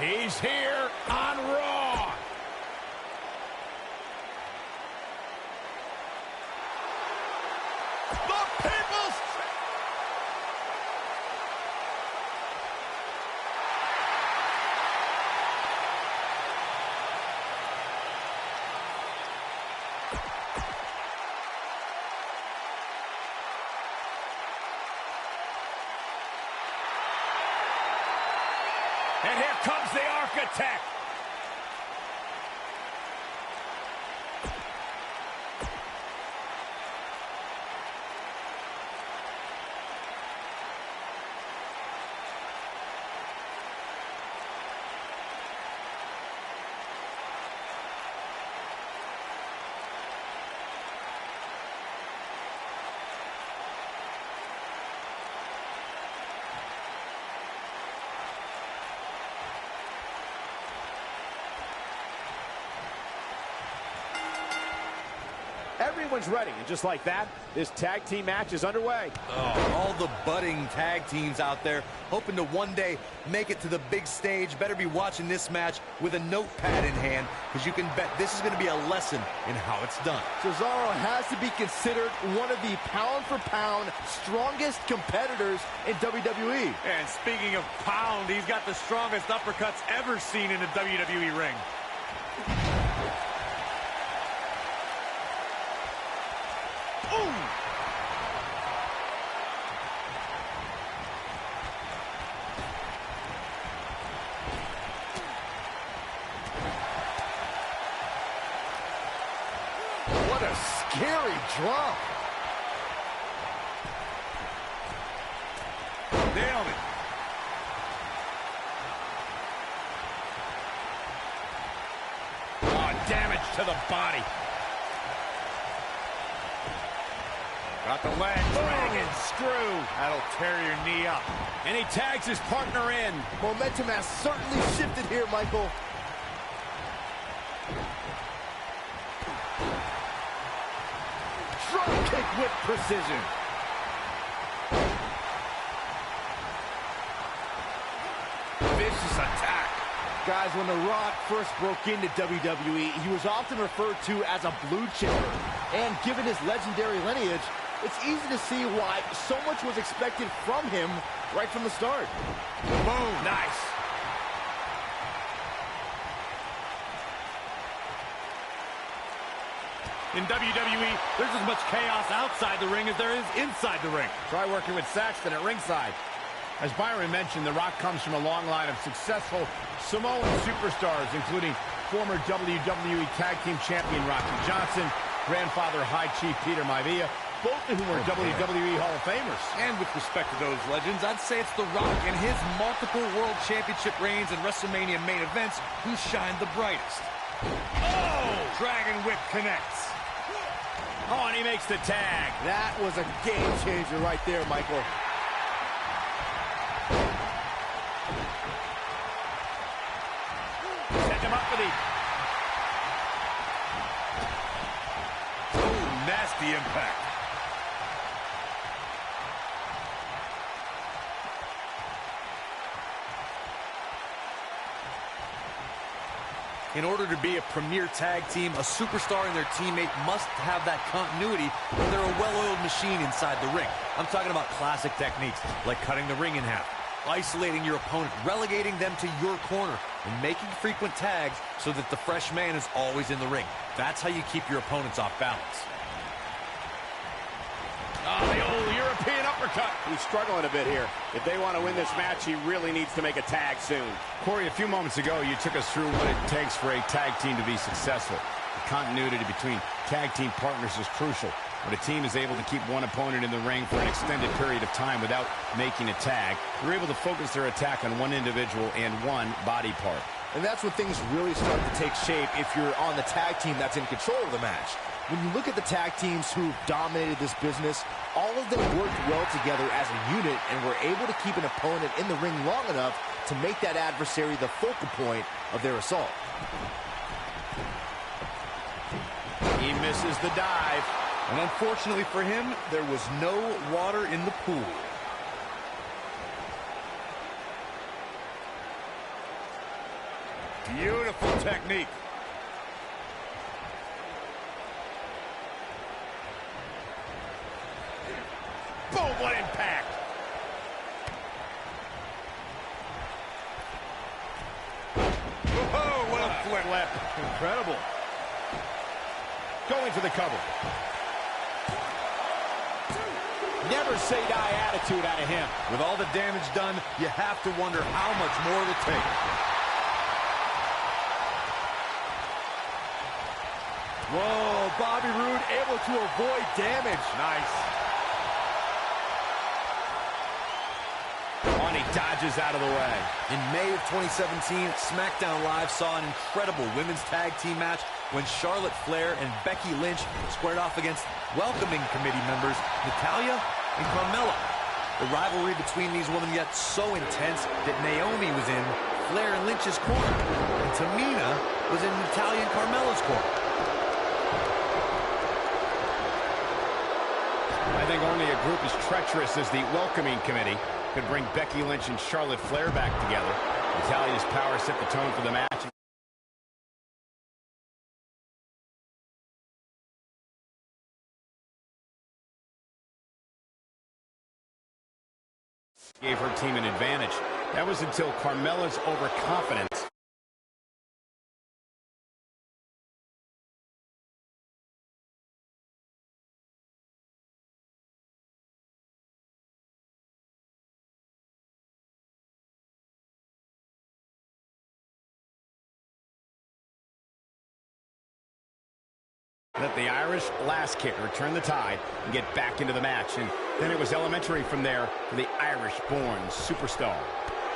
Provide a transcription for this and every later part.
He's here on Raw. The People's... And here comes the architect. Everyone's ready, and just like that, this tag team match is underway. Oh, all the budding tag teams out there hoping to one day make it to the big stage. Better be watching this match with a notepad in hand, because you can bet this is going to be a lesson in how it's done. Cesaro has to be considered one of the pound-for-pound strongest competitors in WWE. And speaking of pound, he's got the strongest uppercuts ever seen in a WWE ring. What a scary drop. Nailed it. Oh, damage to the body. Got the leg, dragon screw. That'll tear your knee up. And he tags his partner in. Momentum has certainly shifted here, Michael. Drop kick with precision. Vicious attack. Guys, when The Rock first broke into WWE, he was often referred to as a blue chipper. And given his legendary lineage, it's easy to see why so much was expected from him right from the start. Boom. Nice. In WWE, there's as much chaos outside the ring as there is inside the ring. Try working with Saxton at ringside. As Byron mentioned, The Rock comes from a long line of successful Samoan superstars, including former WWE Tag Team Champion Rocky Johnson, grandfather High Chief Peter Maivia, both of whom are WWE Hall of Famers. And with respect to those legends, I'd say it's The Rock and his multiple World Championship reigns and WrestleMania main events who shine the brightest. Oh! Dragon Whip connects. Oh, and he makes the tag. That was a game changer right there, Michael. Set him up for the... Oh, nasty impact. In order to be a premier tag team, a superstar and their teammate must have that continuity, or they're a well-oiled machine inside the ring. I'm talking about classic techniques, like cutting the ring in half, isolating your opponent, relegating them to your corner, and making frequent tags so that the fresh man is always in the ring. That's how you keep your opponents off balance. Oh, the old European uppercut. He's struggling a bit here. If they want to win this match, he really needs to make a tag soon. Corey, a few moments ago, you took us through what it takes for a tag team to be successful. The continuity between tag team partners is crucial. When a team is able to keep one opponent in the ring for an extended period of time without making a tag, they're able to focus their attack on one individual and one body part. And that's when things really start to take shape if you're on the tag team that's in control of the match. When you look at the tag teams who've dominated this business, all of them worked well together as a unit and were able to keep an opponent in the ring long enough to make that adversary the focal point of their assault. He misses the dive. And unfortunately for him, there was no water in the pool. Beautiful technique. Boom, what impact. Whoa, what a flip. Incredible. Going for the cover. Never say die attitude out of him. With all the damage done, you have to wonder how much more it'll take. Whoa, Bobby Roode able to avoid damage. Nice. He dodges out of the way. In May of 2017, SmackDown Live saw an incredible women's tag team match when Charlotte Flair and Becky Lynch squared off against welcoming committee members Natalya and Carmella. The rivalry between these women got so intense that Naomi was in Flair and Lynch's corner, and Tamina was in Natalya and Carmella's corner. I think only a group as treacherous as the welcoming committee could bring Becky Lynch and Charlotte Flair back together. Natalya's power set the tone for the match. Gave her team an advantage. That was until Carmella's overconfidence. Let the Irish last kick return the tide and get back into the match. And then it was elementary from there for the Irish-born superstar.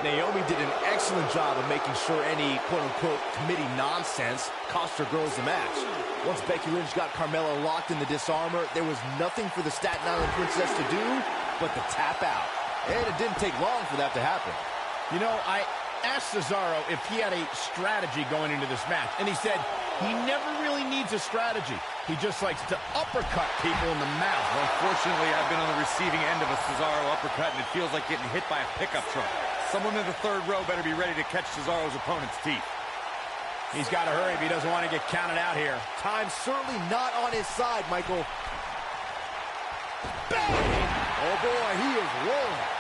Naomi did an excellent job of making sure any quote-unquote committee nonsense cost her girls the match. Once Becky Lynch got Carmella locked in the disarmor, there was nothing for the Staten Island Princess to do but to tap out. And it didn't take long for that to happen. You know, I asked Cesaro if he had a strategy going into this match, and he said he never really needs a strategy. He just likes to uppercut people in the mouth. Unfortunately, I've been on the receiving end of a Cesaro uppercut, and it feels like getting hit by a pickup truck. Someone in the third row better be ready to catch Cesaro's opponent's teeth. He's got to hurry if he doesn't want to get counted out here. Time's certainly not on his side, Michael. Bang! Oh boy, he is rolling.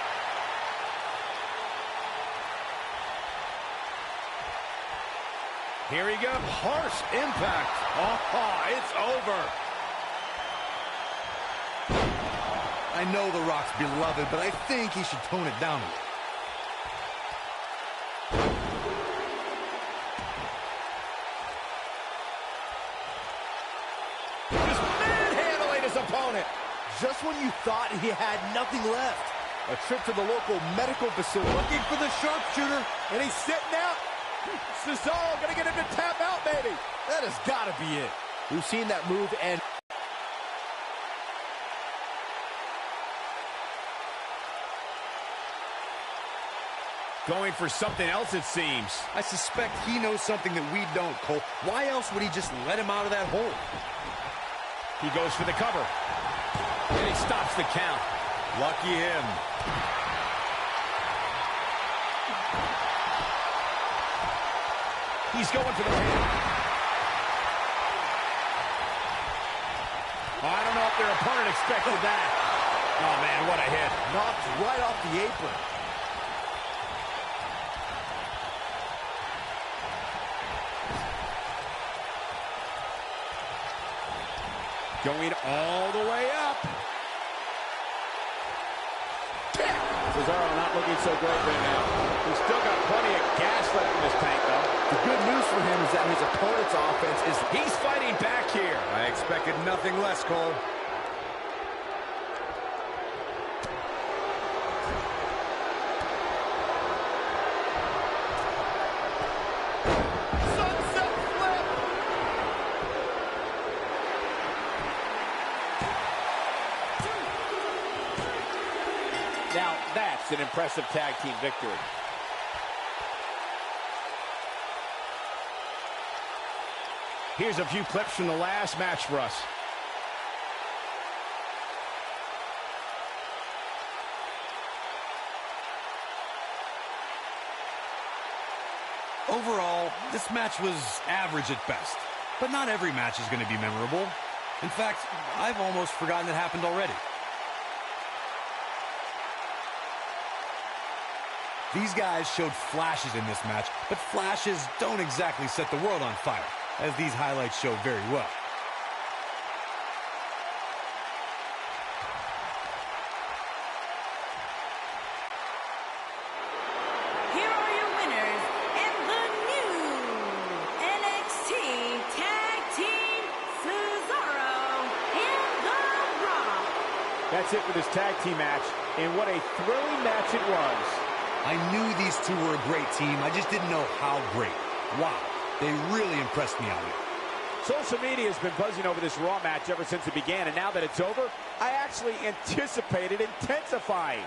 Here he goes. Harsh impact. Oh, it's over. I know The Rock's beloved, but I think he should tone it down a little. Just manhandling his opponent. Just when you thought he had nothing left. A trip to the local medical facility. Looking for the sharpshooter. And he's sitting out. Cesaro gonna get him to tap out, maybe. That has gotta be it. We've seen that move and going for something else, it seems. I suspect he knows something that we don't, Cole. Why else would he just let him out of that hole? He goes for the cover. And he stops the count. Lucky him. He's going for the pin. Oh, I don't know if their opponent expected that. Oh, man, what a hit. knocked right off the apron. Going all the way up. Cesaro not looking so great right now. He's still got plenty of gas left in his tank, though. The good news for him is that his opponent's offense is... He's fighting back here. I expected nothing less, Cole. Sunset flip. Now, that's an impressive tag team victory. Here's a few clips from the last match for us. Overall, this match was average at best. But not every match is going to be memorable. In fact, I've almost forgotten it happened already. These guys showed flashes in this match, but flashes don't exactly set the world on fire, as these highlights show very well. Here are your winners and the new NXT Tag Team Cesaro and The Rock. That's it for this tag team match, and what a thrilling match it was. I knew these two were a great team. I just didn't know how great. Wow, they really impressed me out here. Social media has been buzzing over this Raw match ever since it began, and now that it's over, I actually anticipate it intensifying.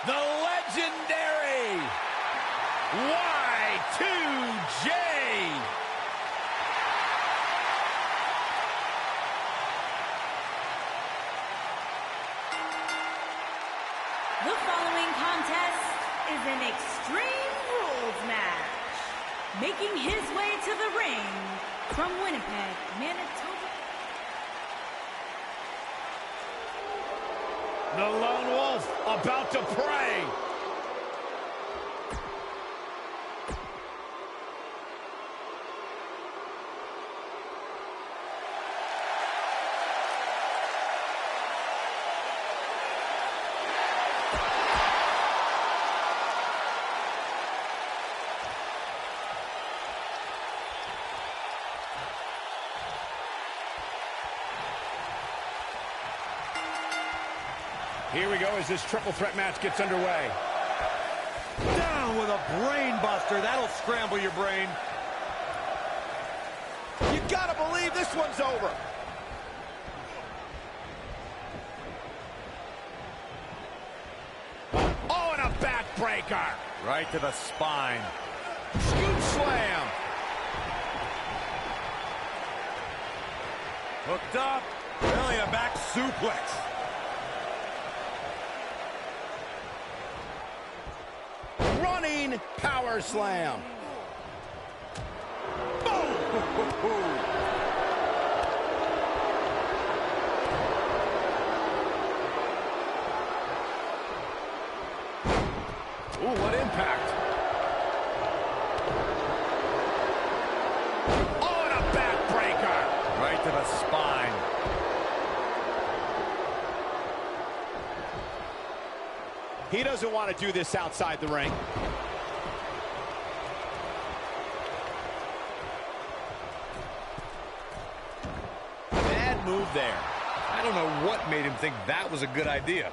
The legendary Y2J. The following contest is an Extreme Rules match. Making his way to the ring from Winnipeg, Manitoba. The Lone Wolf about to pray. Here we go as this triple threat match gets underway. Down with a brain buster. That'll scramble your brain. You gotta believe this one's over. Oh, and a backbreaker. Right to the spine. Scoop slam. Hooked up. Really a back suplex. Running power slam. Oh, and a backbreaker. Right to the spine. He doesn't want to do this outside the ring. Bad move there. I don't know what made him think that was a good idea.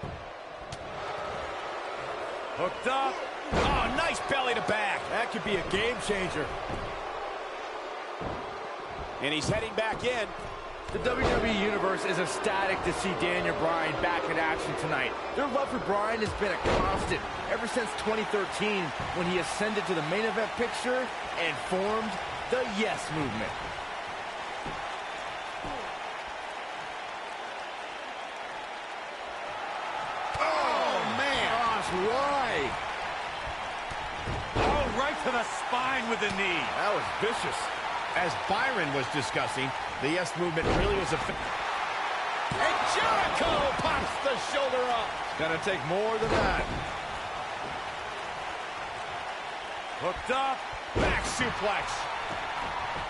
Hooked up. Oh, nice belly to back. That could be a game changer. And he's heading back in. The WWE Universe is ecstatic to see Daniel Bryan back in action tonight. Their love for Bryan has been a constant ever since 2013 when he ascended to the main event picture and formed the Yes Movement. Oh, man. Gosh, why? Oh, right to the spine with the knee. That was vicious. As Byron was discussing, the Yes Movement really was a... And Jericho pops the shoulder up. It's gonna take more than that. Hooked up. Back suplex.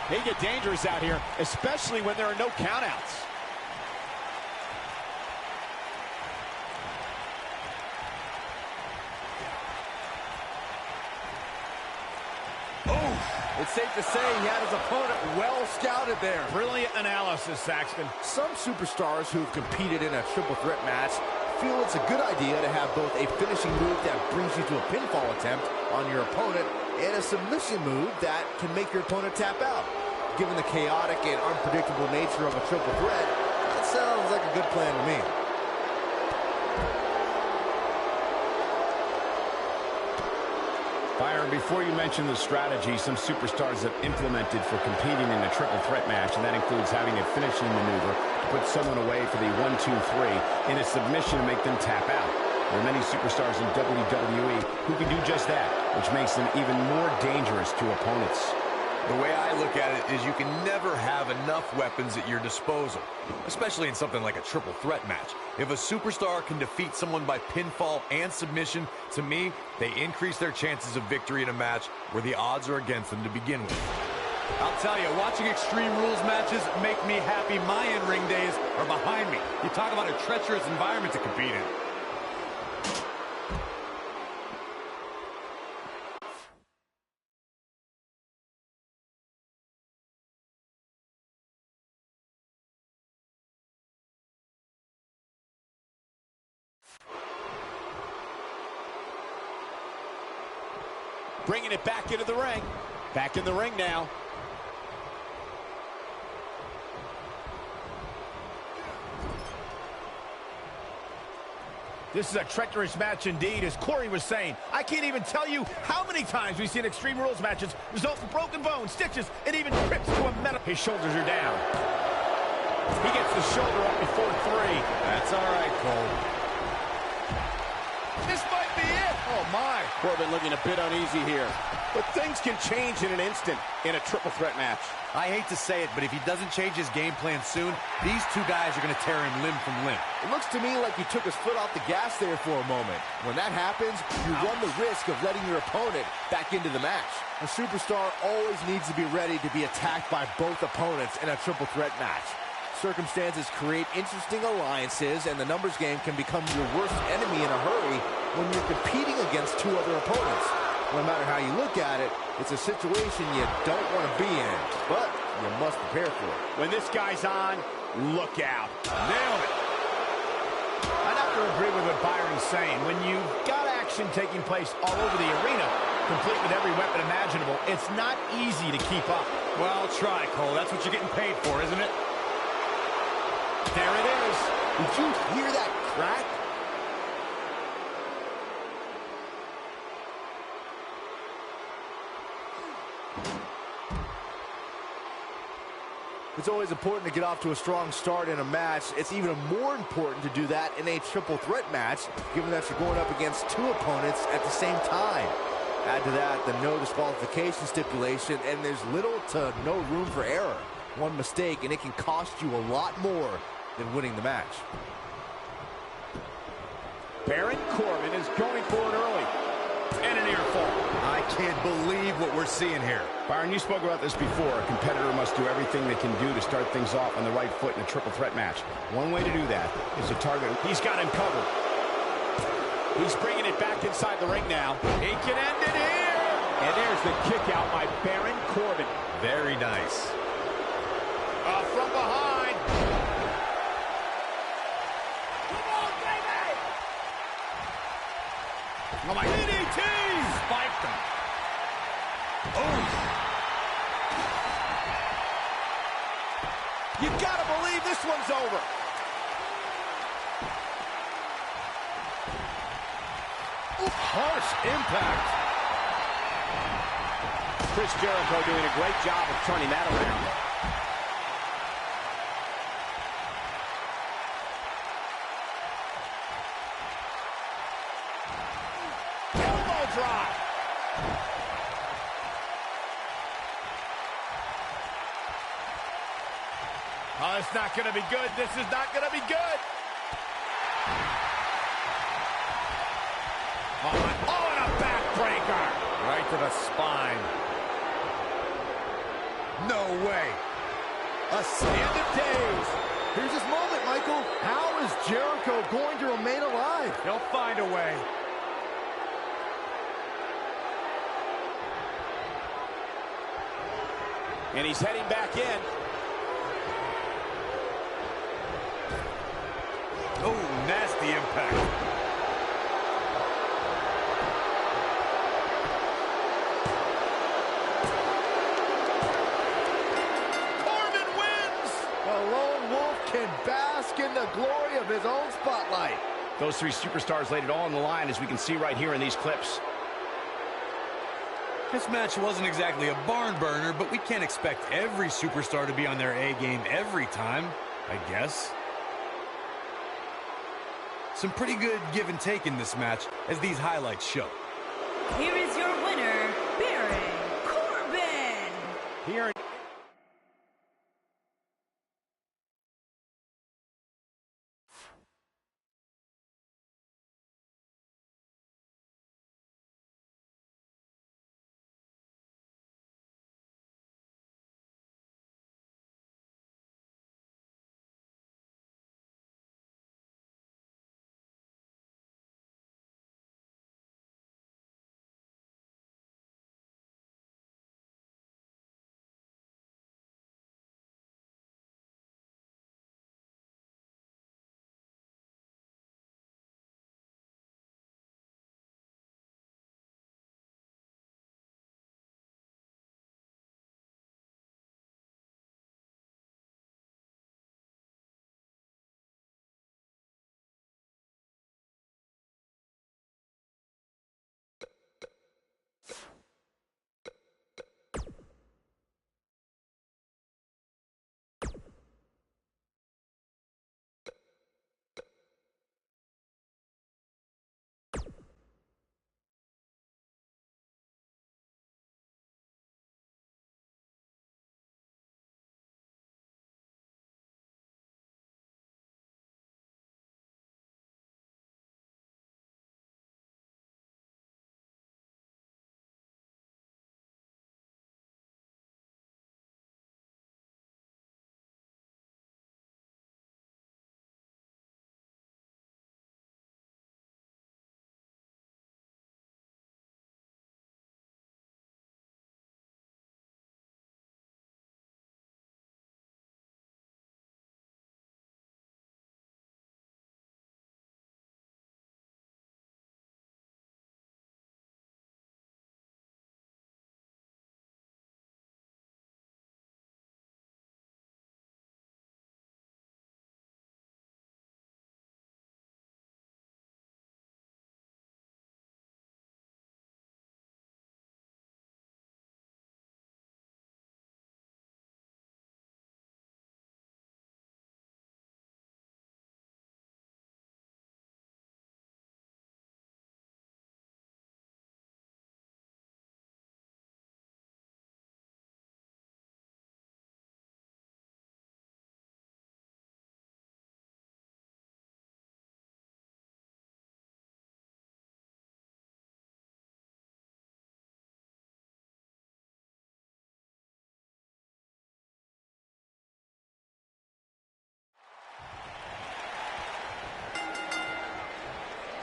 They get dangerous out here, especially when there are no countouts. It's safe to say he had his opponent well scouted there. Brilliant analysis, Saxton. Some superstars who have competed in a triple threat match feel it's a good idea to have both a finishing move that brings you to a pinfall attempt on your opponent and a submission move that can make your opponent tap out. Given the chaotic and unpredictable nature of a triple threat, that sounds like a good plan to me. Byron, before you mention the strategy some superstars have implemented for competing in a triple threat match, and that includes having a finishing maneuver to put someone away for the 1-2-3 in a submission to make them tap out. There are many superstars in WWE who can do just that, which makes them even more dangerous to opponents. The way I look at it is you can never have enough weapons at your disposal, especially in something like a triple threat match. If a superstar can defeat someone by pinfall and submission, to me, they increase their chances of victory in a match where the odds are against them to begin with. I'll tell you, watching Extreme Rules matches make me happy my in-ring days are behind me. You talk about a treacherous environment to compete in. Bringing it back into the ring. Back in the ring now. This is a treacherous match indeed, as Corey was saying. I can't even tell you how many times we've seen Extreme Rules matches result in broken bones, stitches, and even trips to a metal. His shoulders are down. He gets the shoulder up before 3. That's all right, Cole. This might be it. Oh, my. Corbin looking a bit uneasy here. But things can change in an instant in a triple threat match. I hate to say it, but if he doesn't change his game plan soon, these two guys are going to tear him limb from limb. It looks to me like he took his foot off the gas there for a moment. When that happens, you run the risk of letting your opponent back into the match. A superstar always needs to be ready to be attacked by both opponents in a triple threat match. Circumstances create interesting alliances, and the numbers game can become your worst enemy in a hurry when you're competing against two other opponents. No matter how you look at it, it's a situation you don't want to be in, but you must prepare for it. When this guy's on, look out. Nailed it. I'd have to agree with what Byron's saying. When you've got action taking place all over the arena, complete with every weapon imaginable, it's not easy to keep up. Well, try, Cole. That's what you're getting paid for, isn't it? There it is. Did you hear that crack? It's always important to get off to a strong start in a match. It's even more important to do that in a triple threat match, given that you're going up against two opponents at the same time. Add to that the no disqualification stipulation, and there's little to no room for error. One mistake, and it can cost you a lot more than winning the match. Baron Corbin is going for it early. And an ear fall. I can't believe what we're seeing here. Byron, you spoke about this before. A competitor must do everything they can do to start things off on the right foot in a triple threat match. One way to do that is to target. He's got him covered. He's bringing it back inside the ring now. He can end it here. And there's the kick out by Baron Corbin. Very nice. From behind. Oh my DDT! Spiked him. Oh! You gotta believe this one's over. Ooh, harsh impact. Chris Jericho doing a great job of turning that around. Elbow drop. Oh, it's not going to be good. This is not going to be good. Oh, and a backbreaker. Right to the spine. No way. A stand of days. Here's his moment, Michael. How is Jericho going to remain alive? He'll find a way. And he's heading back in. Oh, nasty impact. Corbin wins! The lone wolf can bask in the glory of his own spotlight. Those three superstars laid it all on the line, as we can see right here in these clips. This match wasn't exactly a barn burner, but we can't expect every superstar to be on their A game every time, I guess. Some pretty good give and take in this match, as these highlights show. Here is your winner, Baron Corbin. Here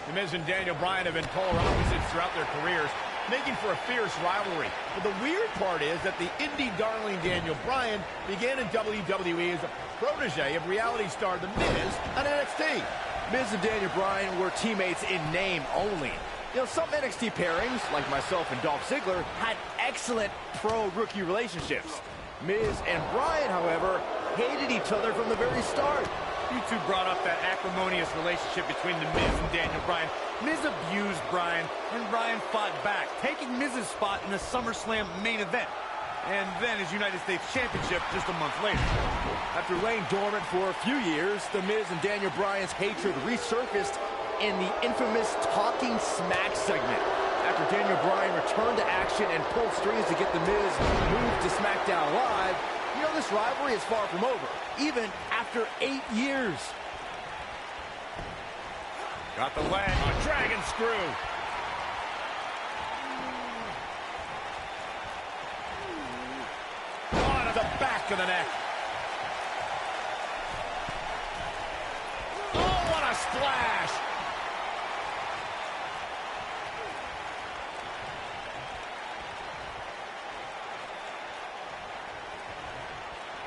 The Miz and Daniel Bryan have been polar opposites throughout their careers, making for a fierce rivalry. But the weird part is that the indie darling Daniel Bryan began in WWE as a protege of reality star The Miz on NXT. Miz and Daniel Bryan were teammates in name only. You know, some NXT pairings, like myself and Dolph Ziggler, had excellent pro-rookie relationships. Miz and Bryan, however, hated each other from the very start. You two brought up that acrimonious relationship between The Miz and Daniel Bryan. Miz abused Bryan, and Bryan fought back, taking Miz's spot in the SummerSlam main event, and then his United States Championship just a month later. After laying dormant for a few years, The Miz and Daniel Bryan's hatred resurfaced in the infamous Talking Smack segment. After Daniel Bryan returned to action and pulled strings to get The Miz moved to SmackDown Live, you know this rivalry is far from over, even after 8 years. Got the leg. A dragon screw. On the back of the neck. Oh, what a splash.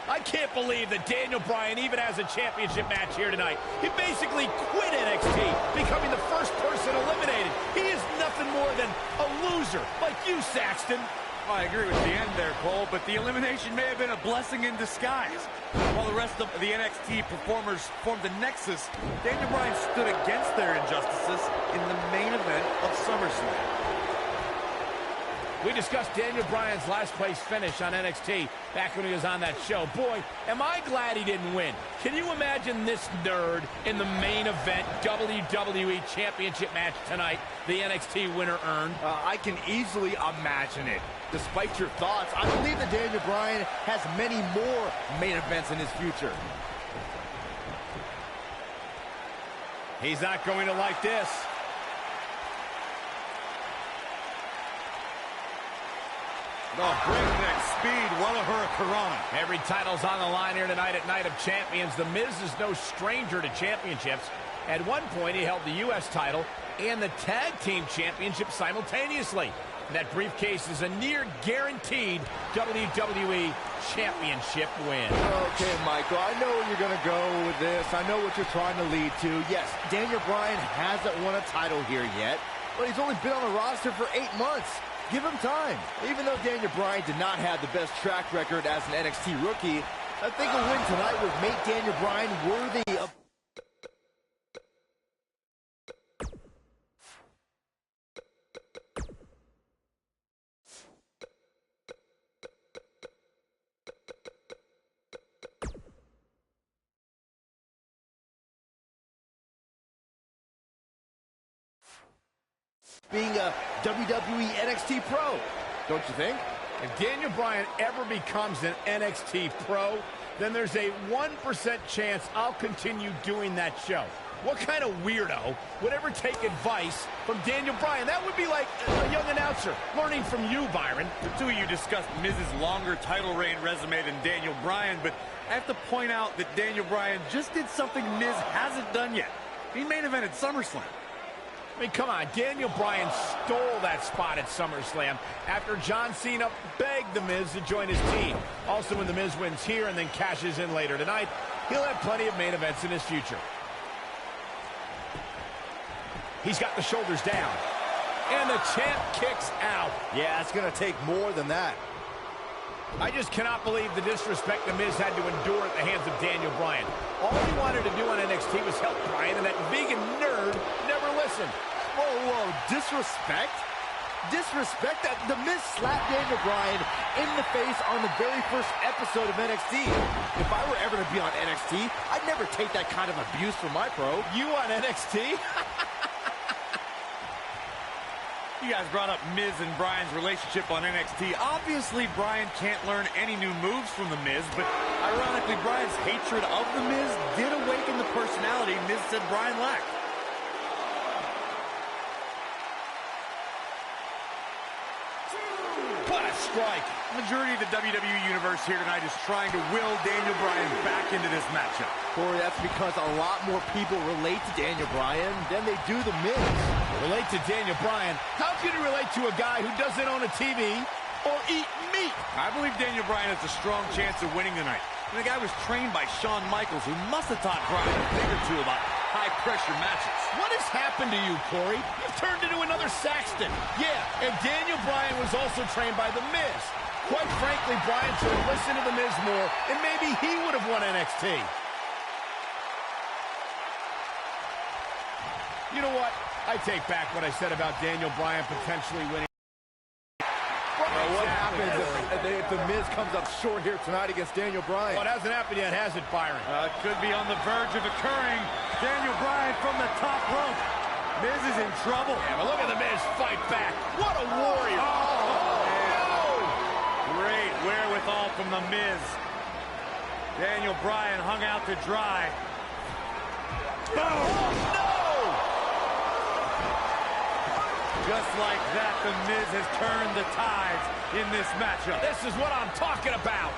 I can't believe that Daniel Bryan even has a championship match here tonight. He basically quit NXT, becoming the first person eliminated. He is nothing more than a loser, like you, Saxton. I agree with the end there, Cole, but the elimination may have been a blessing in disguise. While the rest of the NXT performers formed a nexus, Daniel Bryan stood against their injustices in the main event of SummerSlam. We discussed Daniel Bryan's last place finish on NXT back when he was on that show. Boy, am I glad he didn't win. Can you imagine this nerd in the main event WWE Championship match tonight the NXT winner earned? I can easily imagine it. Despite your thoughts, I believe that Daniel Bryan has many more main events in his future. He's not going to like this. Oh, breakneck speed, what a hurricanrana. Every title's on the line here tonight at Night of Champions. The Miz is no stranger to championships. At one point, he held the U.S. title and the Tag Team Championship simultaneously. That briefcase is a near-guaranteed WWE Championship win. Okay, Michael, I know where you're going to go with this. I know what you're trying to lead to. Yes, Daniel Bryan hasn't won a title here yet, but he's only been on the roster for 8 months. Give him time. Even though Daniel Bryan did not have the best track record as an NXT rookie, I think a win tonight would make Daniel Bryan worthy of... being a WWE NXT pro, don't you think? If Daniel Bryan ever becomes an NXT pro, then there's a 1% chance I'll continue doing that show. What kind of weirdo would ever take advice from Daniel Bryan? That would be like a young announcer learning from you, Byron. The two of you discussed Miz's longer title reign resume than Daniel Bryan, but I have to point out that Daniel Bryan just did something Miz hasn't done yet. He main evented SummerSlam. I mean, come on, Daniel Bryan stole that spot at SummerSlam after John Cena begged The Miz to join his team. Also, when The Miz wins here and then cashes in later tonight, he'll have plenty of main events in his future. He's got the shoulders down. And the champ kicks out. Yeah, it's going to take more than that. I just cannot believe the disrespect The Miz had to endure at the hands of Daniel Bryan. All he wanted to do on NXT was help Bryan, and that vegan nerd never listened. Whoa, disrespect? Disrespect? That The Miz slapped Daniel Bryan in the face on the very first episode of NXT. If I were ever to be on NXT, I'd never take that kind of abuse from my pro. You on NXT? You guys brought up Miz and Bryan's relationship on NXT. Obviously, Bryan can't learn any new moves from The Miz, but ironically, Bryan's hatred of The Miz did awaken the personality Miz said Bryan lacked. What a strike. The majority of the WWE Universe here tonight is trying to will Daniel Bryan back into this matchup. Corey, that's because a lot more people relate to Daniel Bryan than they do The Miz. Relate to Daniel Bryan? How can you relate to a guy who doesn't own a TV or eat meat? I believe Daniel Bryan has a strong chance of winning tonight. And the guy was trained by Shawn Michaels, who must have taught Bryan a thing or two about high-pressure matches. What has happened to you, Corey? You've turned into another Saxton. Yeah, and Daniel Bryan was also trained by The Miz. Quite frankly, Bryan should have listened to The Miz more, and maybe he would have won NXT. You know what? I take back what I said about Daniel Bryan potentially winning. What happens if The Miz comes up short here tonight against Daniel Bryan? Well, it hasn't happened yet, has it, Byron? It could be on the verge of occurring. Daniel Bryan from the top rope. Miz is in trouble. Yeah, but look at The Miz fight back. What a warrior. Great wherewithal from The Miz. Daniel Bryan hung out to dry. Oh, no! Just like that, The Miz has turned the tides in this matchup. This is what I'm talking about.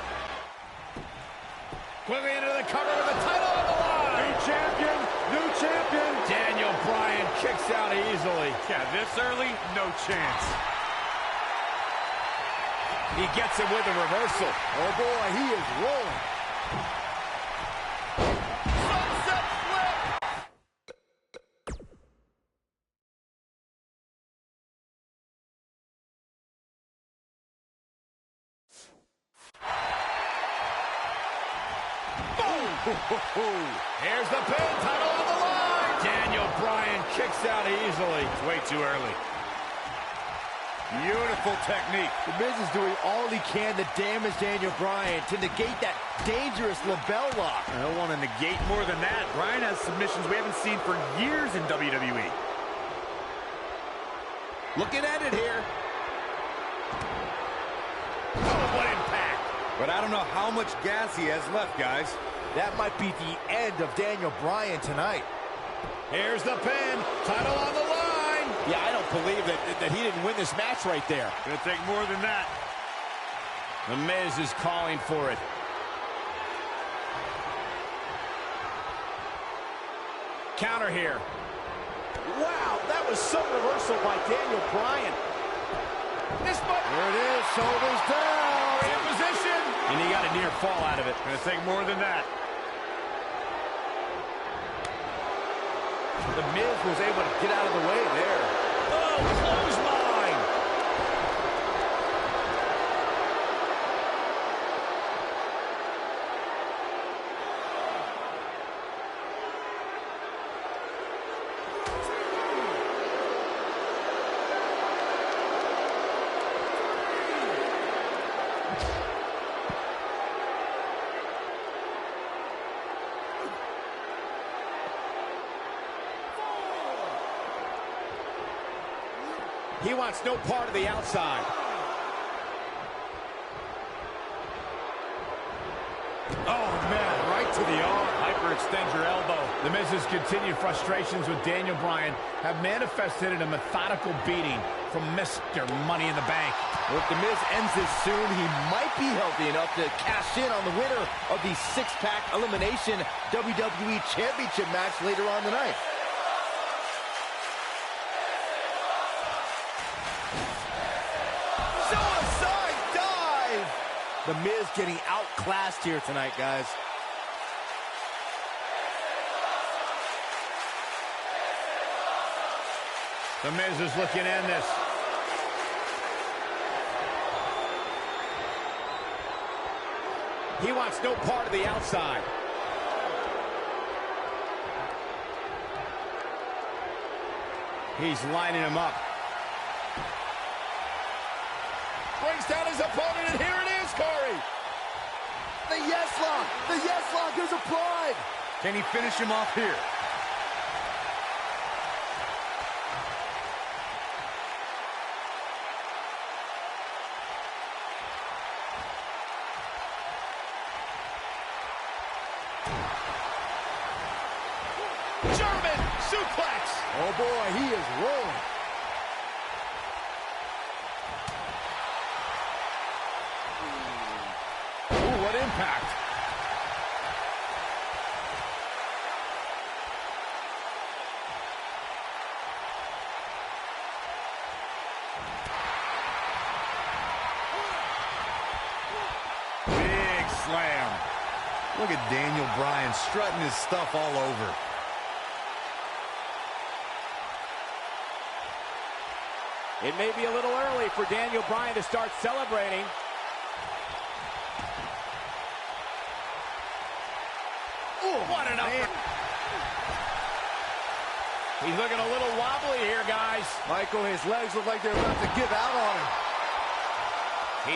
Quickly into the cover with the title on the line. New champion, new champion. Daniel Bryan kicks out easily. Yeah, this early, no chance. He gets it with a reversal. Oh boy, he is rolling. Sunset flip. Here's the pin, title on the line. Daniel Bryan kicks out easily. It's way too early. Beautiful technique. The Miz is doing all he can to damage Daniel Bryan, to negate that dangerous label lock. I don't want to negate more than that. Bryan has submissions we haven't seen for years in WWE. Looking at it here. Oh, what impact. But I don't know how much gas he has left, guys. That might be the end of Daniel Bryan tonight. Here's the pin, title on the line. Yeah, I don't believe that he didn't win this match right there. Gonna take more than that. The Miz is calling for it. Counter here. Wow, that was some reversal by Daniel Bryan. This might... There it is, shoulders down. In position. And he got a near fall out of it. Gonna take more than that. The Miz was able to get out of the way there. Oh, clothesline. He wants no part of the outside. Oh, man, right to the arm. Hyperextend your elbow. The Miz's continued frustrations with Daniel Bryan have manifested in a methodical beating from Mr. Money in the Bank. Well, if The Miz ends this soon, he might be healthy enough to cash in on the winner of the six-pack elimination WWE Championship match later on tonight. Suicide dive! The Miz getting outclassed here tonight, guys. The Miz is looking to end this. He wants no part of the outside. He's lining him up. Brings down his opponent, and here it is, Corey. The yes lock! The yes lock is applied! Can he finish him off here? German suplex. Oh boy, he is rolling. impact. Big slam. Look at Daniel Bryan strutting his stuff all over. It may be a little early for Daniel Bryan to start celebrating. Oh, what an upper. He's looking a little wobbly here, guys. Michael, his legs look like they're about to give out on him.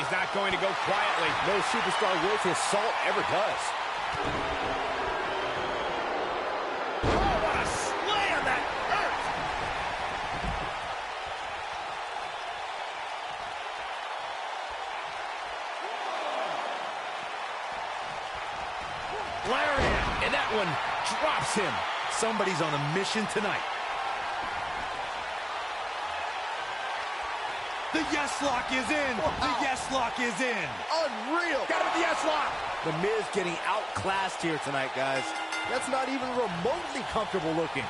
He's not going to go quietly. No superstar worth his salt ever does. Oh, what a slam that hurt! Lariat, and that one drops him. Somebody's on a mission tonight. The yes lock is in. Wow. The yes lock is in. Unreal. Got him with the S-lock. The Miz getting outclassed here tonight, guys. That's not even remotely comfortable looking.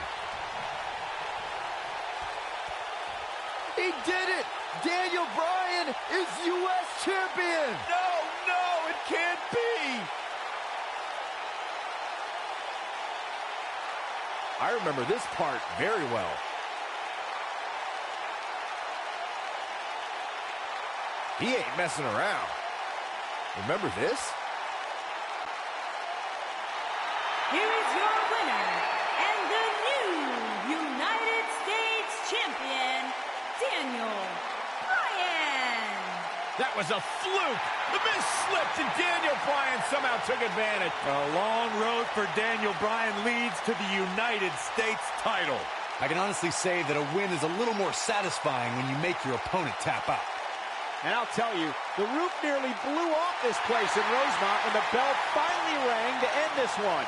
He did it! Daniel Bryan is U.S. champion! No, it can't be. I remember this part very well. He ain't messing around. Remember this? Here is your winner, and the new United States Champion, Daniel Bryan. That was a fluke. The Miz slipped, and Daniel Bryan somehow took advantage. A long road for Daniel Bryan leads to the United States title. I can honestly say that a win is a little more satisfying when you make your opponent tap out. And I'll tell you, the roof nearly blew off this place in Rosemont when the bell finally rang to end this one.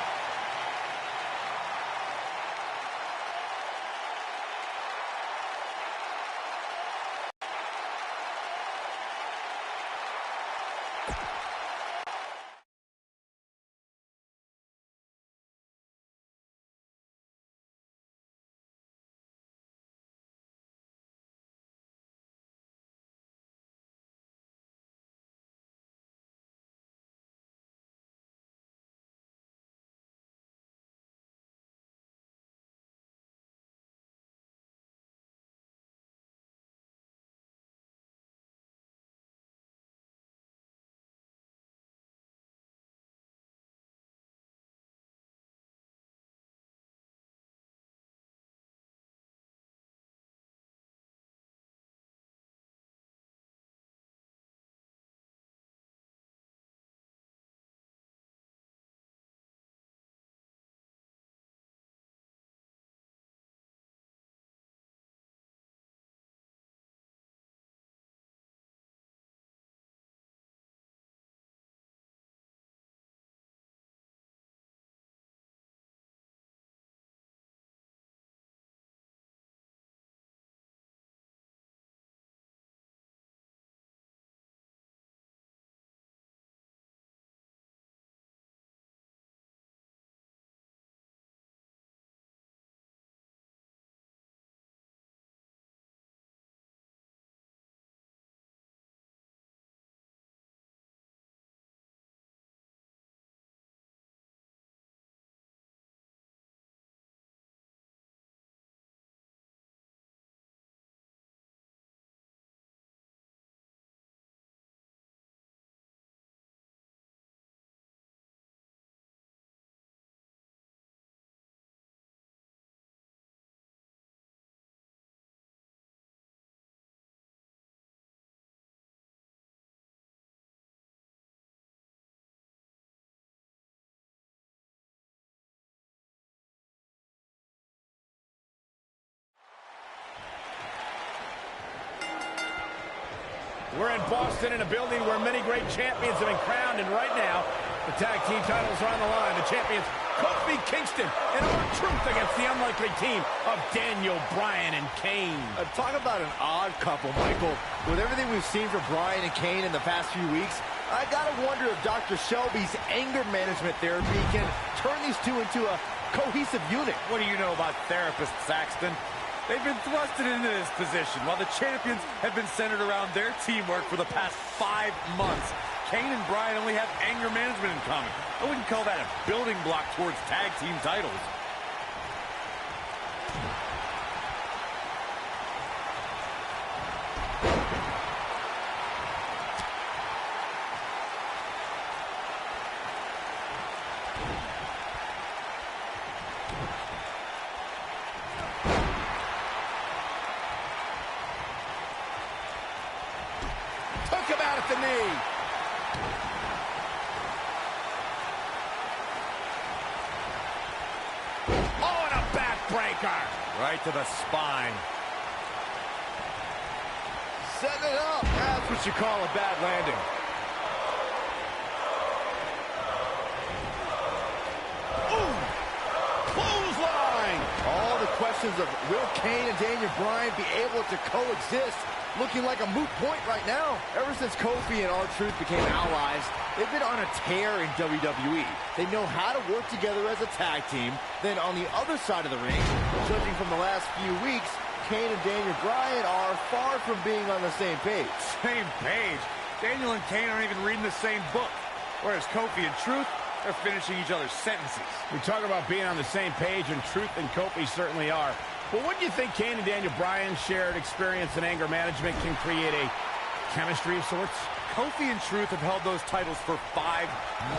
We're in Boston in a building where many great champions have been crowned, and right now, the tag team titles are on the line. The champions, Kofi Kingston and R-Truth against the unlikely team of Daniel Bryan and Kane. Talk about an odd couple, Michael. With everything we've seen from Bryan and Kane in the past few weeks, I gotta wonder if Dr. Shelby's anger management therapy can turn these two into a cohesive unit. What do you know about therapists, Saxton? They've been thrusted into this position while the champions have been centered around their teamwork for the past 5 months. Kane and Bryan only have anger management in common. I wouldn't call that a building block towards tag team titles. Took him out at the knee. Oh, and a backbreaker. Right to the spine. Setting it up. That's what you call a bad landing. Ooh. Clothesline. All the questions of will Kane and Daniel Bryan be able to coexist looking like a moot point right now. Ever since Kofi and R-Truth became allies, they've been on a tear in WWE. They know how to work together as a tag team. Then on the other side of the ring, judging from the last few weeks, Kane and Daniel Bryan are far from being on the same page. Same page. Daniel and Kane aren't even reading the same book. Whereas Kofi and Truth, they're finishing each other's sentences. We talk about being on the same page, and Truth and Kofi certainly are. But wouldn't you think Kane and Daniel Bryan's shared experience in anger management can create a chemistry of sorts? Kofi and Truth have held those titles for 5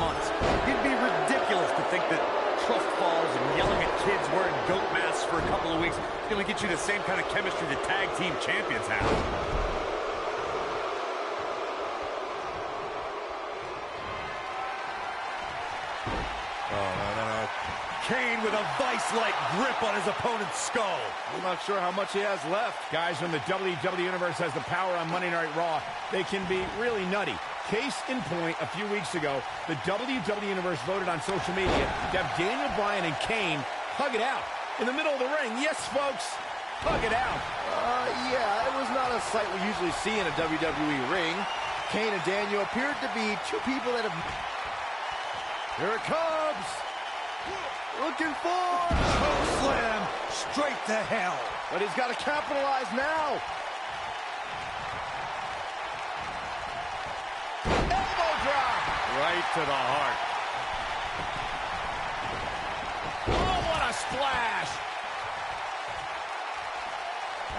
months. It'd be ridiculous to think that trust falls and yelling at kids wearing goat masks for a couple of weeks is going to get you the same kind of chemistry the tag team champions have. Kane with a vice-like grip on his opponent's skull. I'm not sure how much he has left. Guys, when the WWE Universe has the power on Monday Night Raw, they can be really nutty. Case in point, a few weeks ago, the WWE Universe voted on social media to have Daniel Bryan and Kane hug it out in the middle of the ring. Yes, folks, hug it out. Yeah, it was not a sight we usually see in a WWE ring. Kane and Daniel appeared to be two people that have... Here it comes! Looking for... Choke slam straight to hell. But he's got to capitalize now. Elbow drop. Right to the heart. Oh, what a splash.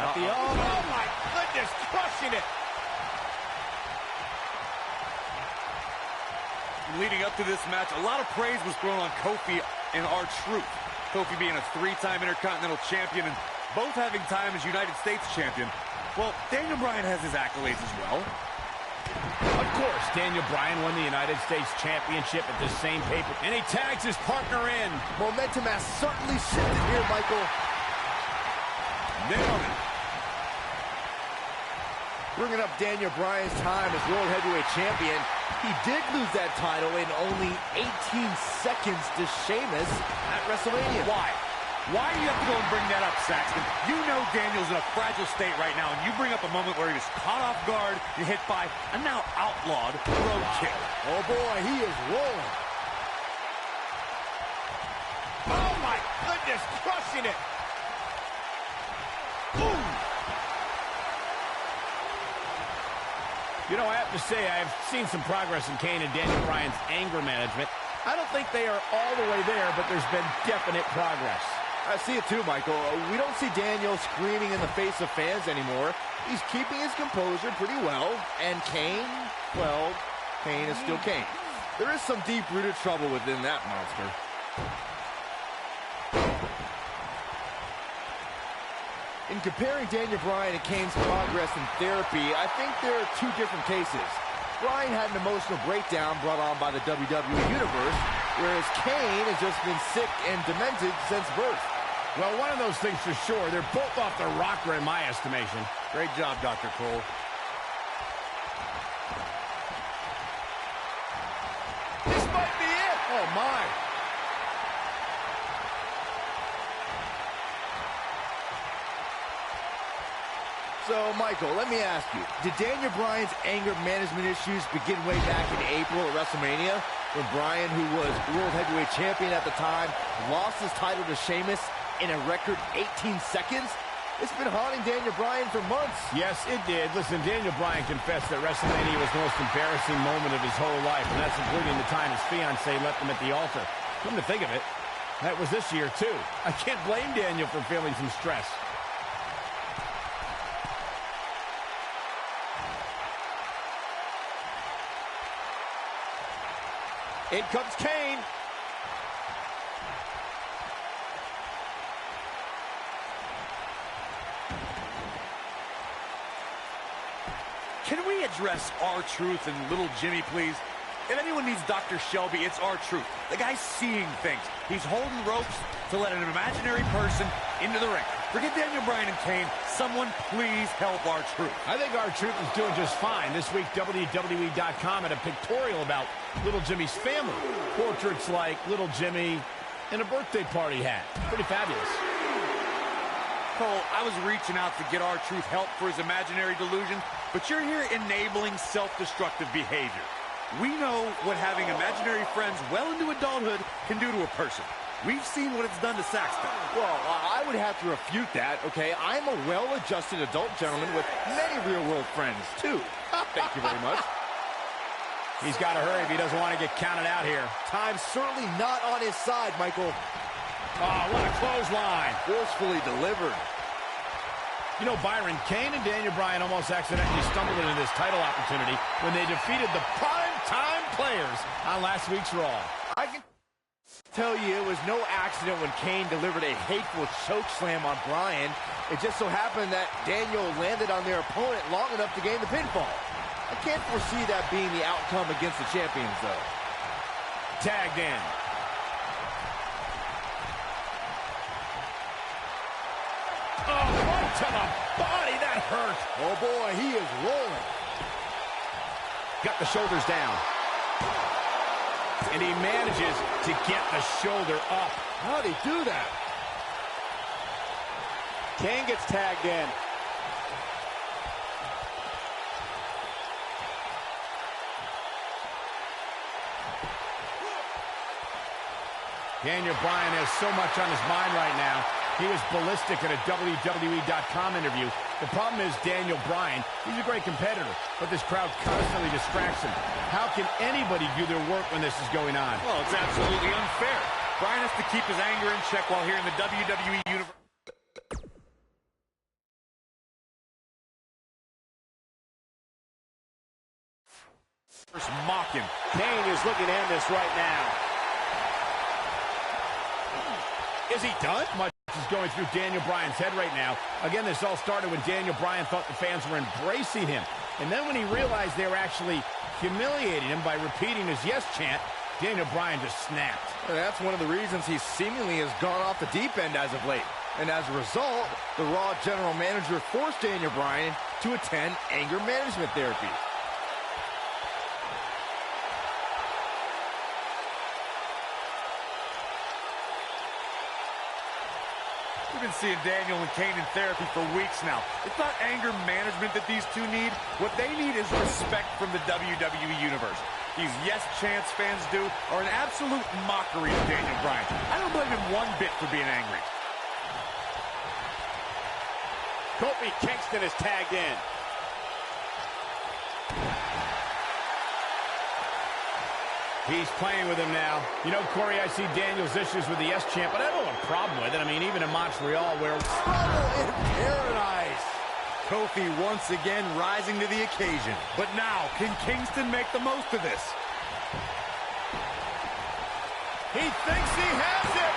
At the elbow. Oh, my goodness, crushing it. Leading up to this match, a lot of praise was thrown on Kofi and R-Truth. Kofi being a 3-time Intercontinental Champion and both having time as United States Champion. Well, Daniel Bryan has his accolades as well. Of course, Daniel Bryan won the United States Championship at the same paper, and he tags his partner in. Momentum has certainly shifted here, Michael. Nailed it. Bringing up Daniel Bryan's time as World Heavyweight Champion, he did lose that title in only 18 seconds to Sheamus at WrestleMania. Why? Why do you have to go and bring that up, Saxton? You know Daniel's in a fragile state right now, and you bring up a moment where he was caught off guard and hit by a now outlawed roadkill. Oh boy, he is rolling. Oh my goodness, crushing it. Ooh. You know, I have to say, I've seen some progress in Kane and Daniel Bryan's anger management. I don't think they are all the way there, but there's been definite progress. I see it too, Michael. We don't see Daniel screaming in the face of fans anymore. He's keeping his composure pretty well. And Kane, well, Kane is still Kane. There is some deep-rooted trouble within that monster. In comparing Daniel Bryan and Kane's progress in therapy, I think there are two different cases. Bryan had an emotional breakdown brought on by the WWE Universe, whereas Kane has just been sick and demented since birth. Well, one of those things for sure. They're both off the rocker in my estimation. Great job, Dr. Cole. This might be it. Oh, my. So, Michael, let me ask you, did Daniel Bryan's anger management issues begin way back in April at WrestleMania, when Bryan, who was World Heavyweight Champion at the time, lost his title to Sheamus in a record 18 seconds? It's been haunting Daniel Bryan for months. Yes, it did. Listen, Daniel Bryan confessed that WrestleMania was the most embarrassing moment of his whole life, and that's including the time his fiancée left him at the altar. Come to think of it, that was this year, too. I can't blame Daniel for feeling some stress. In comes Kane. Can we address R-Truth and Little Jimmy, please? If anyone needs Dr. Shelby, it's R-Truth. The guy's seeing things. He's holding ropes to let an imaginary person into the ring. Forget Daniel Bryan and Kane. Someone please help R-Truth. I think R-Truth is doing just fine. This week, WWE.com had a pictorial about Little Jimmy's family. Portraits like Little Jimmy and a birthday party hat. Pretty fabulous. Cole, I was reaching out to get R-Truth help for his imaginary delusion, but you're here enabling self-destructive behavior. We know what having imaginary friends well into adulthood can do to a person. We've seen what it's done to Saxton. Well, I would have to refute that, okay? I'm a well-adjusted adult gentleman with many real-world friends, too. Thank you very much. He's got to hurry if he doesn't want to get counted out here. Time's certainly not on his side, Michael. Oh, what a clothesline. Forcefully delivered. You know, Byron, Kane and Daniel Bryan almost accidentally stumbled into this title opportunity when they defeated the prime-time players on last week's Raw. I can tell you it was no accident when Kane delivered a hateful choke slam on Bryan. It just so happened that Daniel landed on their opponent long enough to gain the pinfall. I can't foresee that being the outcome against the champions, though. Tagged in. Oh, right to the body. That hurt. Oh, boy, he is rolling. Got the shoulders down. And he manages to get the shoulder up. How'd he do that? Kane gets tagged in. Daniel Bryan has so much on his mind right now. He was ballistic in a WWE.com interview. The problem is Daniel Bryan, he's a great competitor, but this crowd constantly distracts him. How can anybody do their work when this is going on? Well, it's absolutely unfair. Bryan has to keep his anger in check while here in the WWE Universe. Mock him. Kane is looking to end this right now. Is he done? Much is going through Daniel Bryan's head right now. Again, this all started when Daniel Bryan thought the fans were embracing him. And then when he realized they were actually humiliating him by repeating his yes chant, Daniel Bryan just snapped. Well, that's one of the reasons he seemingly has gone off the deep end as of late. And as a result, the Raw general manager forced Daniel Bryan to attend anger management therapy. We've been seeing Daniel and Kane in therapy for weeks now. It's not anger management that these two need. What they need is respect from the WWE Universe. These yes chants fans do are an absolute mockery of Daniel Bryan. I don't blame him one bit for being angry. Kofi Kingston is tagged in. He's playing with him now. You know, Corey, I see Daniel's issues with the yes chant, but I don't have a problem with it. I mean, even in Montreal, where... Trouble in paradise! Kofi once again rising to the occasion. But now, can Kingston make the most of this? He thinks he has it!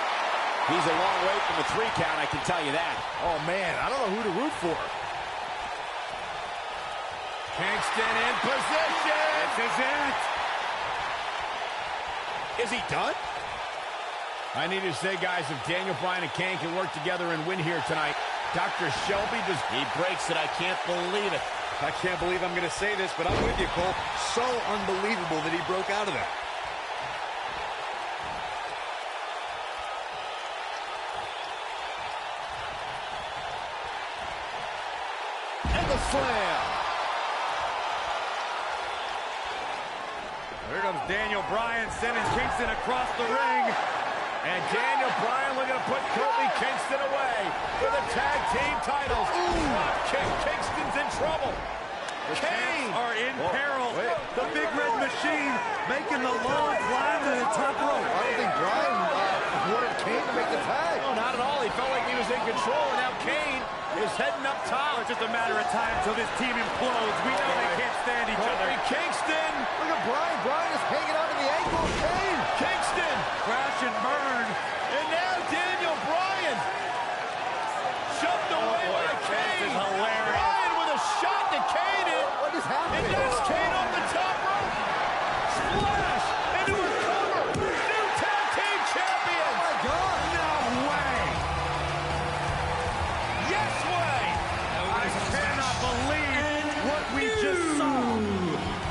He's a long way from the 3 count, I can tell you that. Oh, man, I don't know who to root for. Kingston in position! This is it! Is he done? I need to say, guys, if Daniel Bryan and Kane can work together and win here tonight, Dr. Shelby does... He breaks it. I can't believe it. I can't believe I'm going to say this, but I'm with you, Cole. So unbelievable that he broke out of that. slam. Here comes Daniel Bryan sending Kingston across the ring. And Daniel Bryan looking to put Kofi Kingston away for the tag team titles. Kingston's in trouble. The Champs are in peril. The Big Red Machine making the long climb to the top rope. I don't think Bryan wanted Kane to make the tag. No, not at all. He felt like he was in control, and now Kane is heading up top. It's just a matter of time until this team implodes. We know they can't stand each other. Kingston. Look at Bryan. Bryan is hanging on to the ankle of Kane. Kingston. Crash and burn. And now Daniel Bryan. Shoved away by Kane. This is hilarious. Bryan with a shot to Kane. What is happening? And that's Kane on the top rope. Splash into a cover. New tag team champion. Oh, my God. No way. Yes way. I cannot believe what we just saw.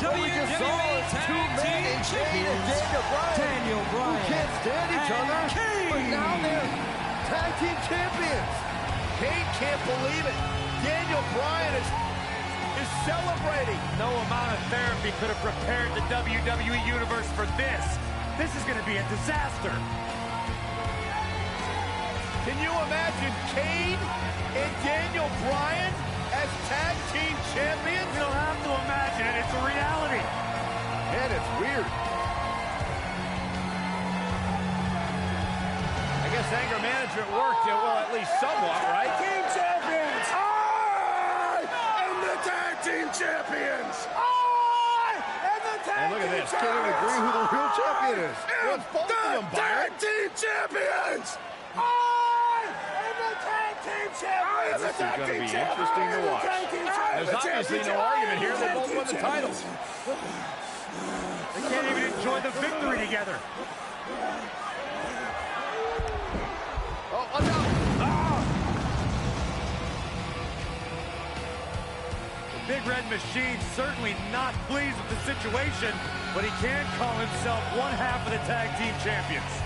What we just saw is two men in Kane and Daniel Bryan. Who can't stand each other. But now they're tag team champions. Kane can't believe it. Daniel Bryan is celebrating. No amount of therapy could have prepared the WWE Universe for this. This is going to be a disaster. Can you imagine Kane and Daniel Bryan as tag team champions? You don't have to imagine it. It's a reality. Man, it's weird. I guess anger management worked, well, at least somewhat, right? Team champions! I am the tag team champions! I am the tag And look at team this. Can't even agree who the real champion is. Well, it's both of them, tag Byron. team champions! I am the tag team champions! This is going to be interesting to watch. There's obviously no argument here. They both won the titles. They can't even enjoy the victory together. Oh, watch out. The Big Red Machine certainly not pleased with the situation, but he can call himself one half of the tag team champions.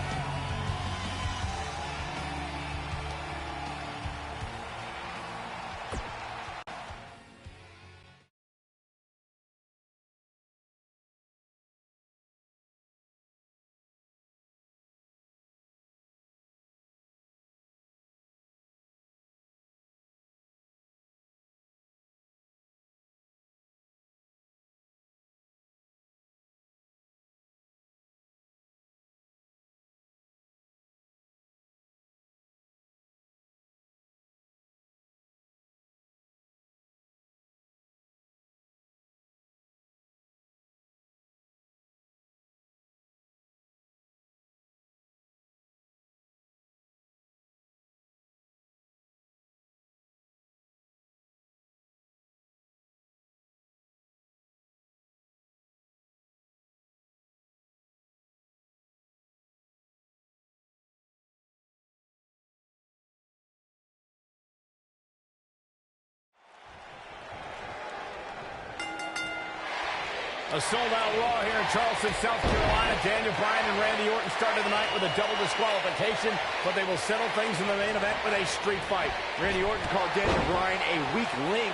A sold-out Raw here in Charleston, South Carolina. Daniel Bryan and Randy Orton started the night with a double disqualification, but they will settle things in the main event with a street fight. Randy Orton called Daniel Bryan a weak link.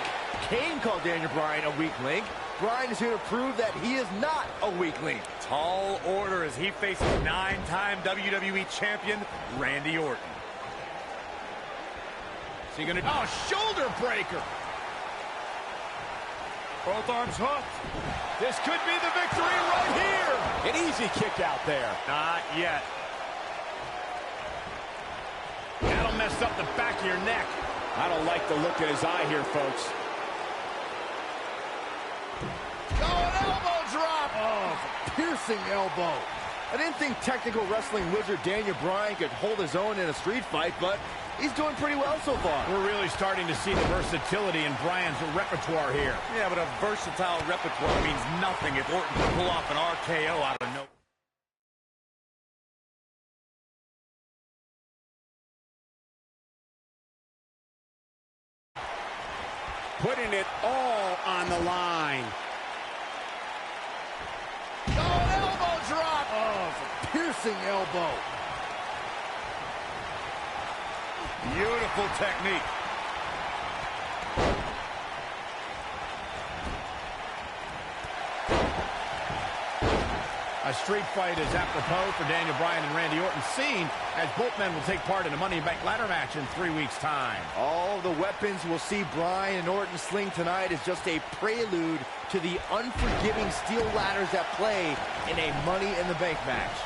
Kane called Daniel Bryan a weak link. Bryan is here to prove that he is not a weak link. Tall order as he faces 9-time WWE champion Randy Orton. Is he going to... Oh, shoulder breaker. Both arms hooked. This could be the victory right here. An easy kick out there. Not yet. That'll mess up the back of your neck. I don't like the look in his eye here, folks. Oh, an elbow drop. Oh, piercing elbow. I didn't think technical wrestling wizard Daniel Bryan could hold his own in a street fight, but he's doing pretty well so far. We're really starting to see the versatility in Bryan's repertoire here. Yeah, but a versatile repertoire means nothing if Orton can pull off an RKO out of nowhere. Putting it all on the line. Oh, an elbow drop. Oh, it's a piercing elbow. Beautiful technique. A street fight is apropos for Daniel Bryan and Randy Orton, seen as both men will take part in a Money in the Bank ladder match in 3 weeks' time. All the weapons we'll see Bryan and Orton sling tonight is just a prelude to the unforgiving steel ladders at play in a Money in the Bank match.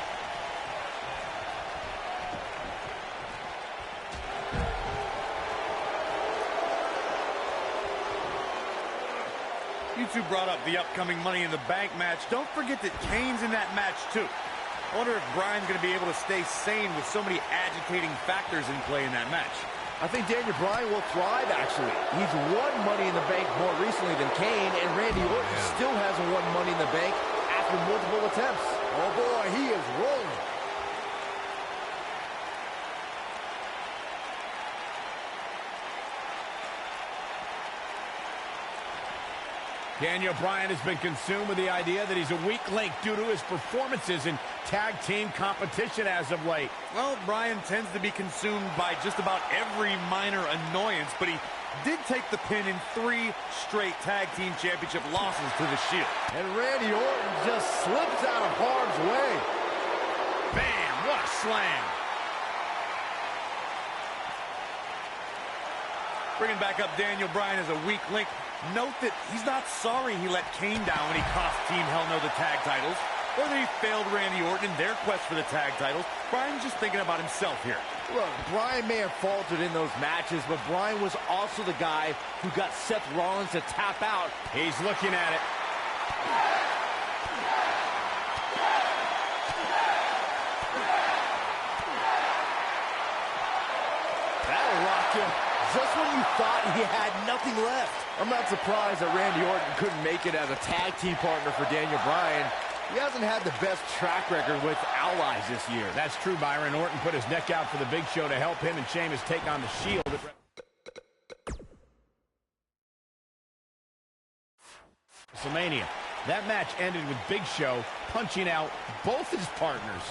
You two brought up the upcoming Money in the Bank match. Don't forget that Kane's in that match, too. I wonder if Bryan's going to be able to stay sane with so many agitating factors in play in that match. I think Daniel Bryan will thrive, actually. He's won Money in the Bank more recently than Kane, and Randy Orton still hasn't won Money in the Bank after multiple attempts. Oh, boy, he is rolling. Daniel Bryan has been consumed with the idea that he's a weak link due to his performances in tag team competition as of late. Well, Bryan tends to be consumed by just about every minor annoyance, but he did take the pin in 3 straight tag team championship losses to the Shield. And Randy Orton just slips out of harm's way. Bam! What a slam! Bringing back up Daniel Bryan as a weak link. Note that he's not sorry he let Kane down when he cost Team Hell No the tag titles, or that he failed Randy Orton in their quest for the tag titles. Bryan's just thinking about himself here. Look, Bryan may have faltered in those matches, but Bryan was also the guy who got Seth Rollins to tap out. He's looking at it. That'll rock him. Just when you thought he had nothing left. I'm not surprised that Randy Orton couldn't make it as a tag team partner for Daniel Bryan. He hasn't had the best track record with allies this year. That's true, Byron. Orton put his neck out for the Big Show to help him and Sheamus take on the Shield. WrestleMania. That match ended with Big Show punching out both his partners.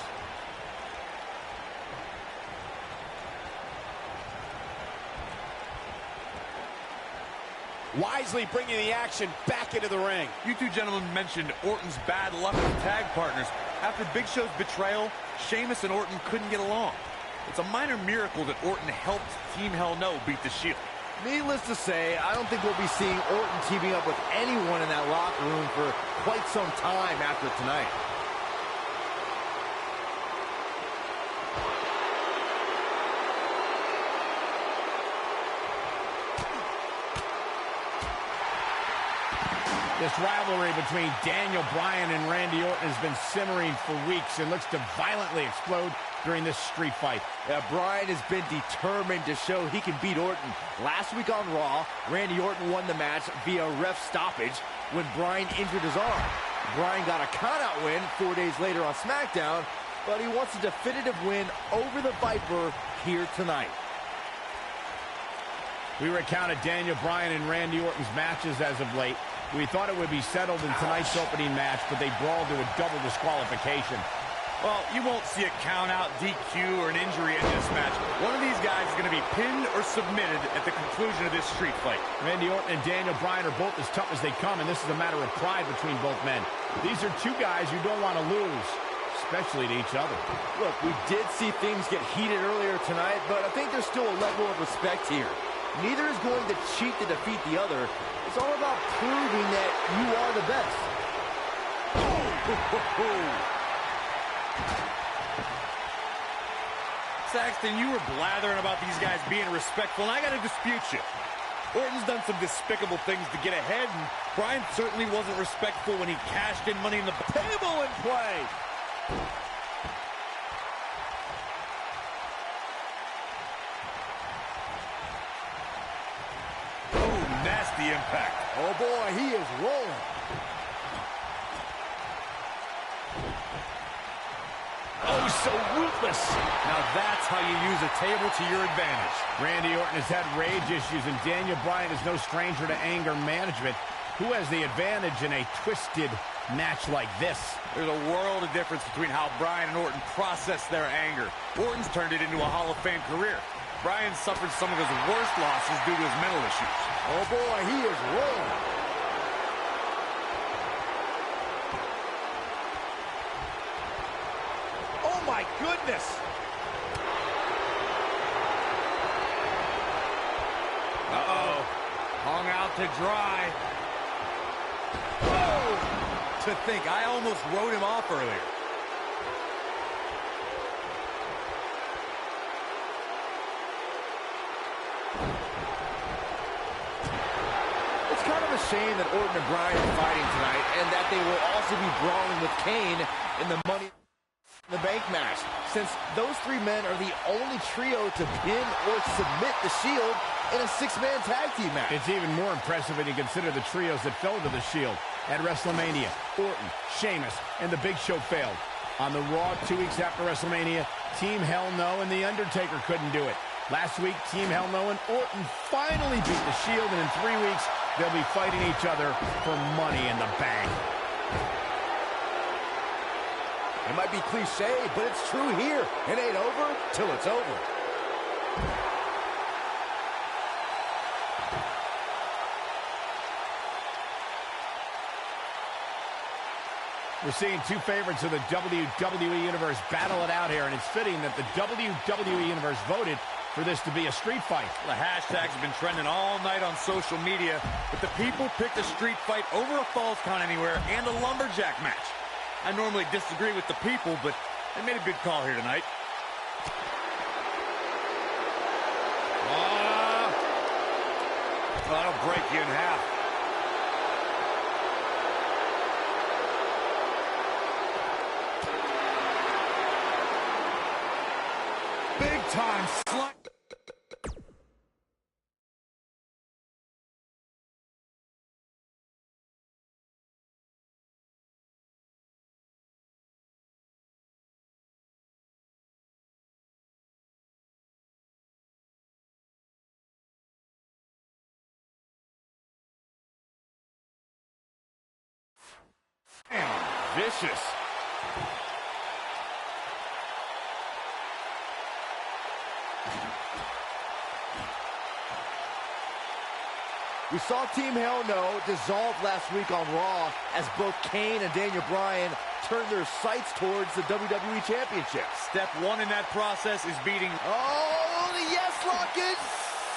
Wisely bringing the action back into the ring. You two gentlemen mentioned Orton's bad luck with tag partners. After Big Show's betrayal, Sheamus and Orton couldn't get along. It's a minor miracle that Orton helped Team Hell No beat the Shield. Needless to say, I don't think we'll be seeing Orton teaming up with anyone in that locker room for quite some time after tonight. This rivalry between Daniel Bryan and Randy Orton has been simmering for weeks and looks to violently explode during this street fight. Bryan has been determined to show he can beat Orton. Last week on Raw, Randy Orton won the match via ref stoppage when Bryan injured his arm. Bryan got a countout win 4 days later on SmackDown, but he wants a definitive win over the Viper here tonight. We recounted Daniel Bryan and Randy Orton's matches as of late. We thought it would be settled in tonight's opening match, but they brawled to a double disqualification. Well, you won't see a count-out, DQ, or an injury in this match. One of these guys is going to be pinned or submitted at the conclusion of this street fight. Randy Orton and Daniel Bryan are both as tough as they come, and this is a matter of pride between both men. These are two guys you don't want to lose, especially to each other. Look, we did see things get heated earlier tonight, but I think there's still a level of respect here. Neither is going to cheat to defeat the other. It's all about proving that you are the best. Saxton, you were blathering about these guys being respectful, and I got to dispute you. Orton's done some despicable things to get ahead, and Bryan certainly wasn't respectful when he cashed in Money in the Table in play. Nasty impact. Oh boy, he is rolling. Oh, so ruthless. Now that's how you use a table to your advantage. Randy Orton has had rage issues, and Daniel Bryan is no stranger to anger management. Who has the advantage in a twisted match like this? There's a world of difference between how Bryan and Orton process their anger. Orton's turned it into a Hall of Fame career. Bryan suffered some of his worst losses due to his mental issues. Oh boy, he is rolling. goodness. Uh-oh. Hung out to dry. Oh! To think, I almost wrote him off earlier. It's kind of a shame that Orton and Bryan are fighting tonight, and that they will also be brawling with Kane in the Money in the Bank match, since those three men are the only trio to pin or submit the Shield in a six-man tag team match. It's even more impressive when you consider the trios that fell to the Shield. At WrestleMania, Orton, Sheamus, and The Big Show failed. On the Raw 2 weeks after WrestleMania, Team Hell No and The Undertaker couldn't do it. Last week, Team Hell No and Orton finally beat the Shield, and in 3 weeks, they'll be fighting each other for Money in the Bank. It might be cliche, but it's true here. It ain't over till it's over. We're seeing two favorites of the WWE Universe battle it out here, and it's fitting that the WWE Universe voted for this to be a street fight. The hashtags have been trending all night on social media, but the people picked a street fight over a Falls Count Anywhere and a lumberjack match. I normally disagree with the people, but they made a good call here tonight. That'll break you in half. Big time slap. Vicious. We saw Team Hell No dissolve last week on Raw as both Kane and Daniel Bryan turned their sights towards the WWE Championship. Step one in that process is beating. Oh, the yes lock is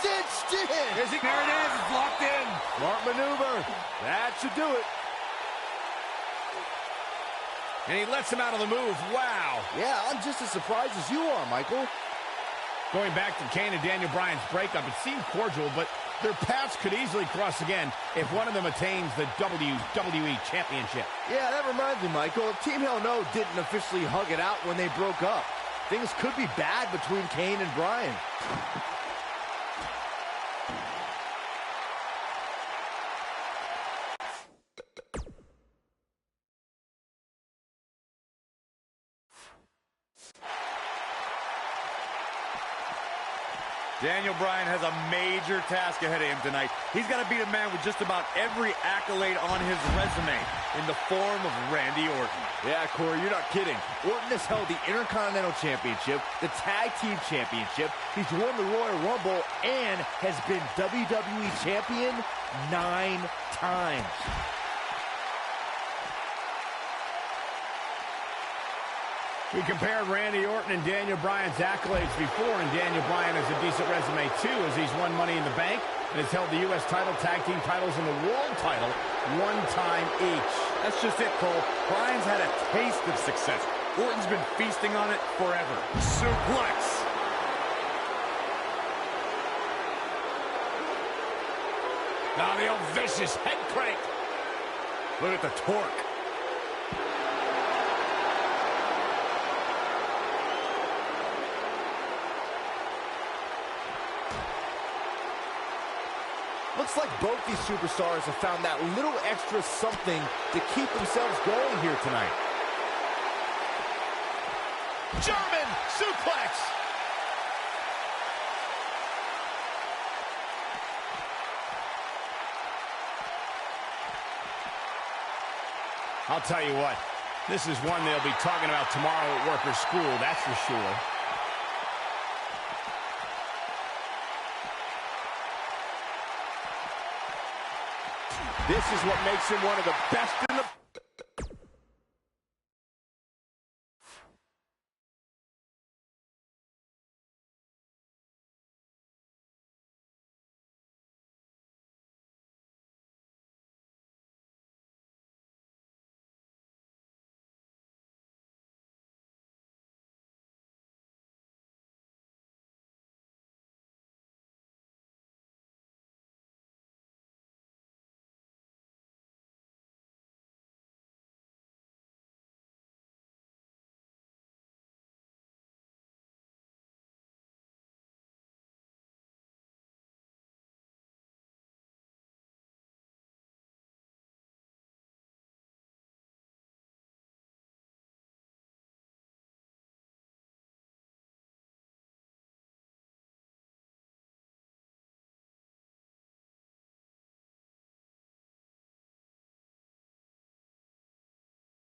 cinched in. There it is, it's locked in. Smart maneuver. That should do it. And he lets him out of the move. Wow. Yeah, I'm just as surprised as you are, Michael. Going back to Kane and Daniel Bryan's breakup, it seemed cordial, but their paths could easily cross again if one of them attains the WWE Championship. Yeah, that reminds me, Michael. If Team Hell No didn't officially hug it out when they broke up, things could be bad between Kane and Bryan. Daniel Bryan has a major task ahead of him tonight. He's got to beat a man with just about every accolade on his resume in the form of Randy Orton. Yeah, Corey, you're not kidding. Orton has held the Intercontinental Championship, the Tag Team Championship, he's won the Royal Rumble, and has been WWE Champion 9 times. We compared Randy Orton and Daniel Bryan's accolades before, and Daniel Bryan has a decent resume, too, as he's won Money in the Bank and has held the U.S. title, tag team titles, and the world title one time each. That's just it, Cole. Bryan's had a taste of success. Orton's been feasting on it forever. Suplex. Now the old vicious head crank. Look at the torque. Looks like both these superstars have found that little extra something to keep themselves going here tonight. German suplex. I'll tell you what, this is one they'll be talking about tomorrow at workers' school, that's for sure. This is what makes him one of the best in the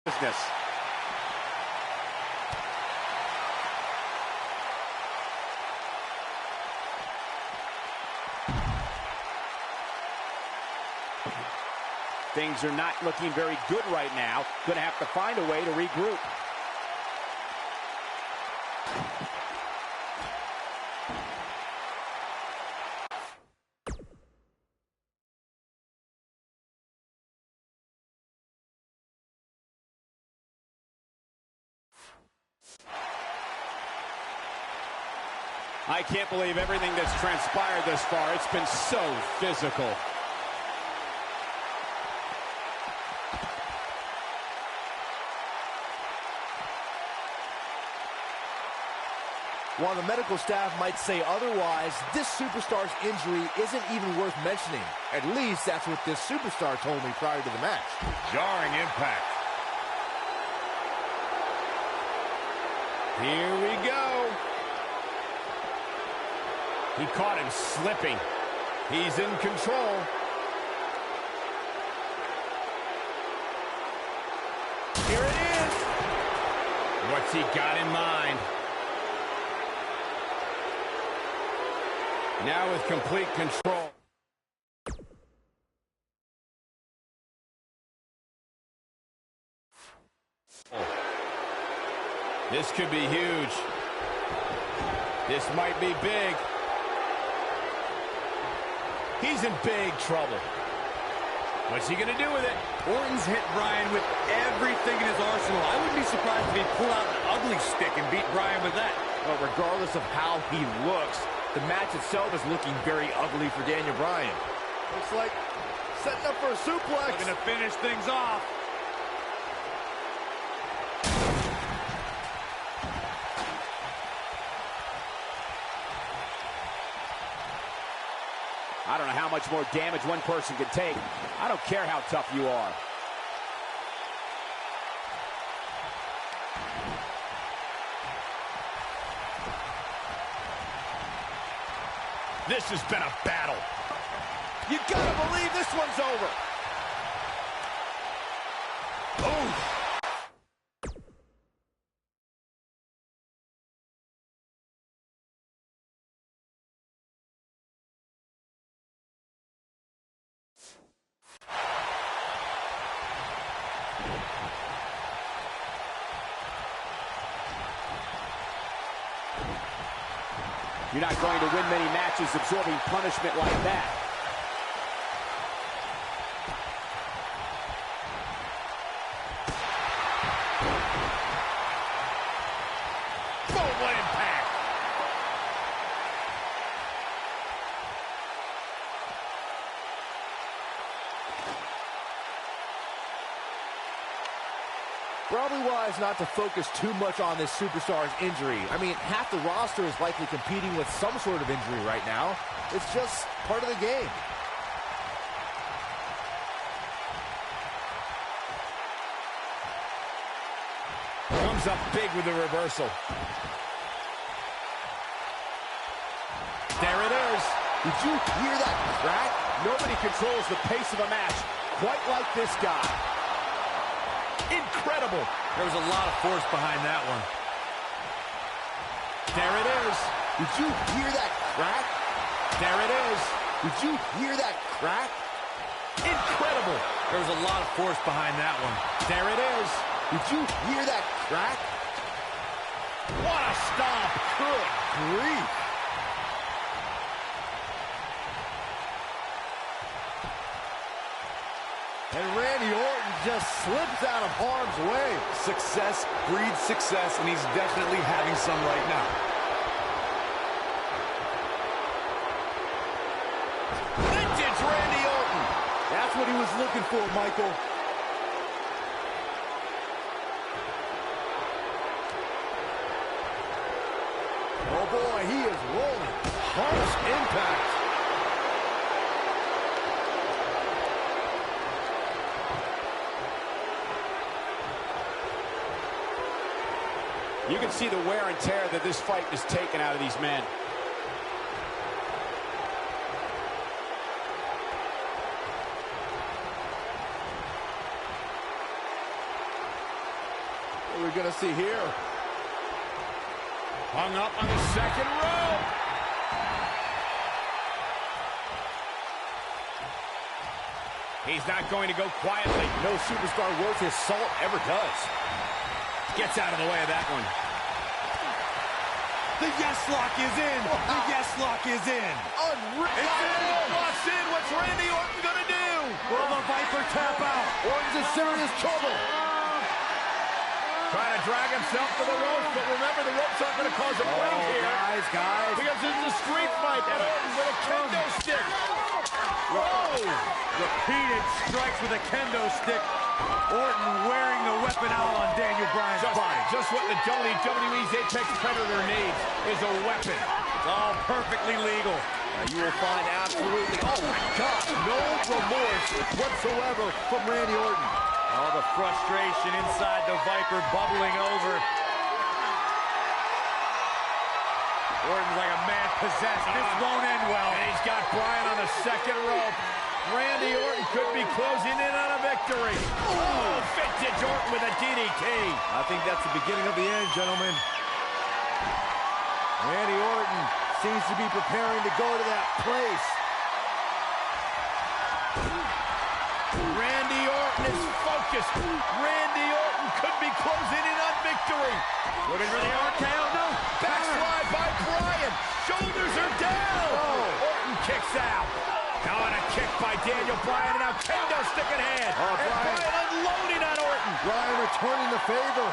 business. Things are not looking very good right now. Gonna have to find a way to regroup. I can't believe everything that's transpired this far. It's been so physical. While the medical staff might say otherwise, this superstar's injury isn't even worth mentioning. At least that's what this superstar told me prior to the match. Jarring impact. Here we go. He caught him slipping. He's in control. Here it is. What's he got in mind? Now with complete control. This could be huge. This might be big. He's in big trouble. What's he going to do with it? Orton's hit Bryan with everything in his arsenal. I wouldn't be surprised if he pulled out an ugly stick and beat Bryan with that. But regardless of how he looks, the match itself is looking very ugly for Daniel Bryan. Looks like setting up for a suplex. Looking to finish things off. I don't know how much more damage one person can take. I don't care how tough you are. This has been a battle. You gotta believe this one's over. Oh! You're not going to win many matches absorbing punishment like that. Boom, what impact! Probably wise not to focus too much on this superstar's injury. I mean, half the roster is likely competing with some sort of injury right now. It's just part of the game. Comes up big with the reversal. There it is. Did you hear that crack? Nobody controls the pace of a match quite like this guy. Incredible. There was a lot of force behind that one. There it is. Did you hear that crack? There it is. Did you hear that crack? Incredible. There was a lot of force behind that one. There it is. Did you hear that crack? What a stomp. Good grief. And Randy Orton just slips out of harm's way. Success breeds success, and he's definitely having some right now. Vintage Randy Orton. That's what he was looking for, Michael. Oh boy, he is rolling. Harsh impact. You can see the wear and tear that this fight has taken out of these men. What are we going to see here? Hung up on the second rope. He's not going to go quietly. No superstar worth his salt ever does. Gets out of the way of that one. The yes lock is in. Wow. The yes lock is in. Unreal. It's in. Locks in. What's Randy Orton going to do? Will the Viper tap out? Orton's in serious trouble. Trying to drag himself to the ropes, but remember, the ropes aren't going to cause a break here. Guys. Because it's a street fight, and Orton with a kendo stick. Whoa! Repeated strikes with a kendo stick. Orton wearing the weapon out on Daniel Bryan's body. Just what the WWE's Apex Predator needs is a weapon. It's all perfectly legal. You will find absolutely, oh my God, no remorse whatsoever from Randy Orton. All the frustration inside the Viper bubbling over. Orton's like a man possessed. This won't end well. And he's got Bryan on the second rope. Randy Orton could be closing in on a victory. Oh, vintage Orton with a DDT. I think that's the beginning of the end, gentlemen. Randy Orton seems to be preparing to go to that place. Randy Orton is focused. Randy Orton could be closing in on victory. Looking for the RKO, no. Backslide by Bryan. Shoulders are down. Orton kicks out. Now on a kick by Daniel Bryan, and now kendo stick in hand. And Bryan unloading on Orton. Bryan returning the favor.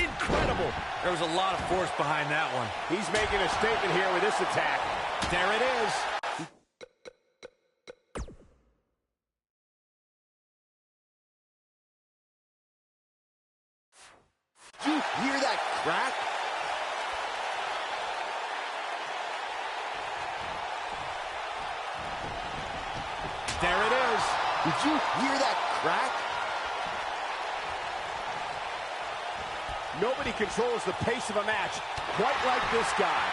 Incredible. There was a lot of force behind that one. He's making a statement here with this attack. There it is. Did you hear that crack? There it is. Did you hear that crack? Nobody controls the pace of a match quite like this guy.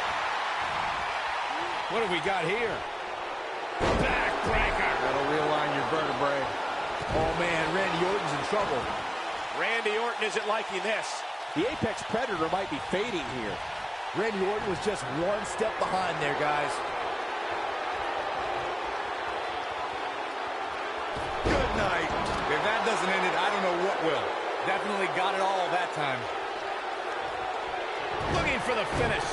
What have we got here? Backbreaker. That'll realign your vertebrae. Oh man, Randy Orton's in trouble. Randy Orton isn't liking this. The Apex Predator might be fading here. Randy Orton was just one step behind there, guys. Good night. If that doesn't end it, I don't know what will. Definitely got it all that time. Looking for the finish.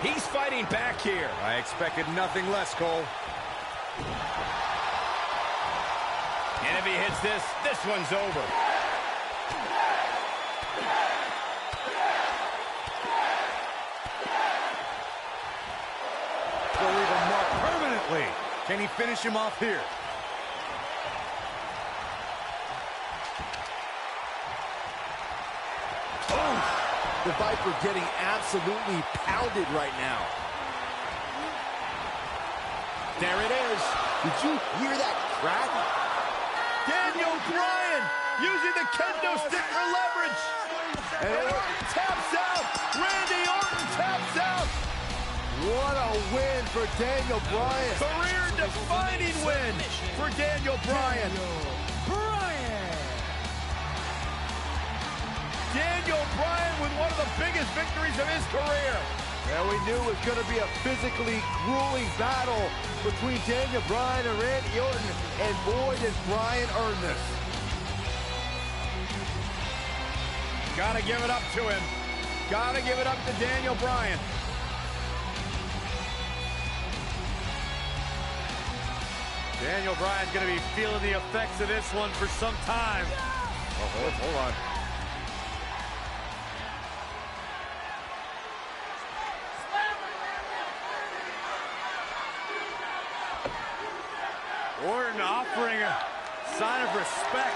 He's fighting back here. I expected nothing less, Cole. And if he hits this, this one's over. He'll leave a mark permanently. Can he finish him off here? The Viper getting absolutely pounded right now. There it is. Did you hear that crack? Daniel Bryan using the kendo stick for leverage. And Orton taps out. Randy Orton taps out. What a win for Daniel Bryan. Career-defining win for Daniel Bryan. Daniel Bryan with one of the biggest victories of his career. And we knew it was going to be a physically grueling battle between Daniel Bryan and Randy Orton, and boy, did Bryan earn this. Gotta give it up to him. Gotta give it up to Daniel Bryan. Daniel Bryan's going to be feeling the effects of this one for some time. Oh, hold on. Orton offering a sign of respect.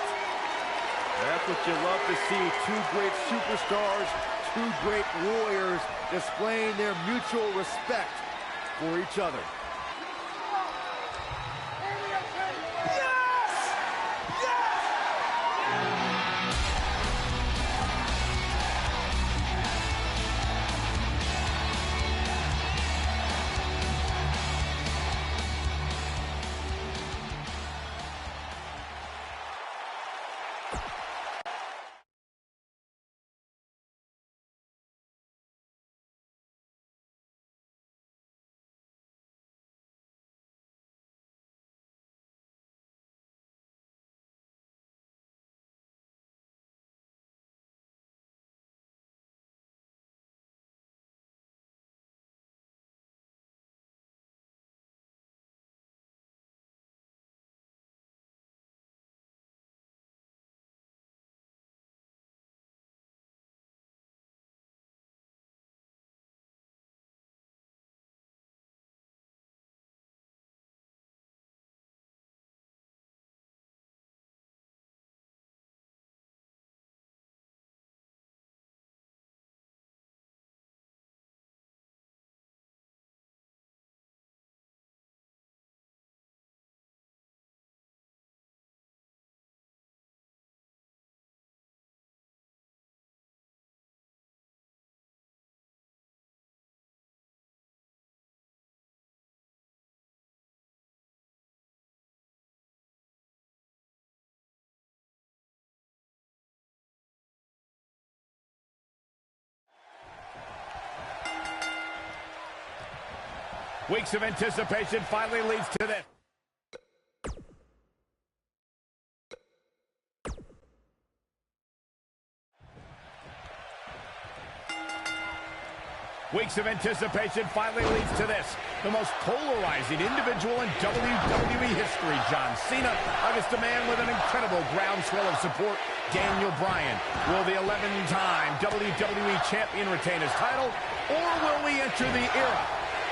That's what you love to see. Two great superstars, two great warriors displaying their mutual respect for each other. Weeks of anticipation finally leads to this. Weeks of anticipation finally leads to this. The most polarizing individual in WWE history, John Cena, against a man with an incredible groundswell of support, Daniel Bryan. Will the 11-time WWE Champion retain his title, or will we enter the era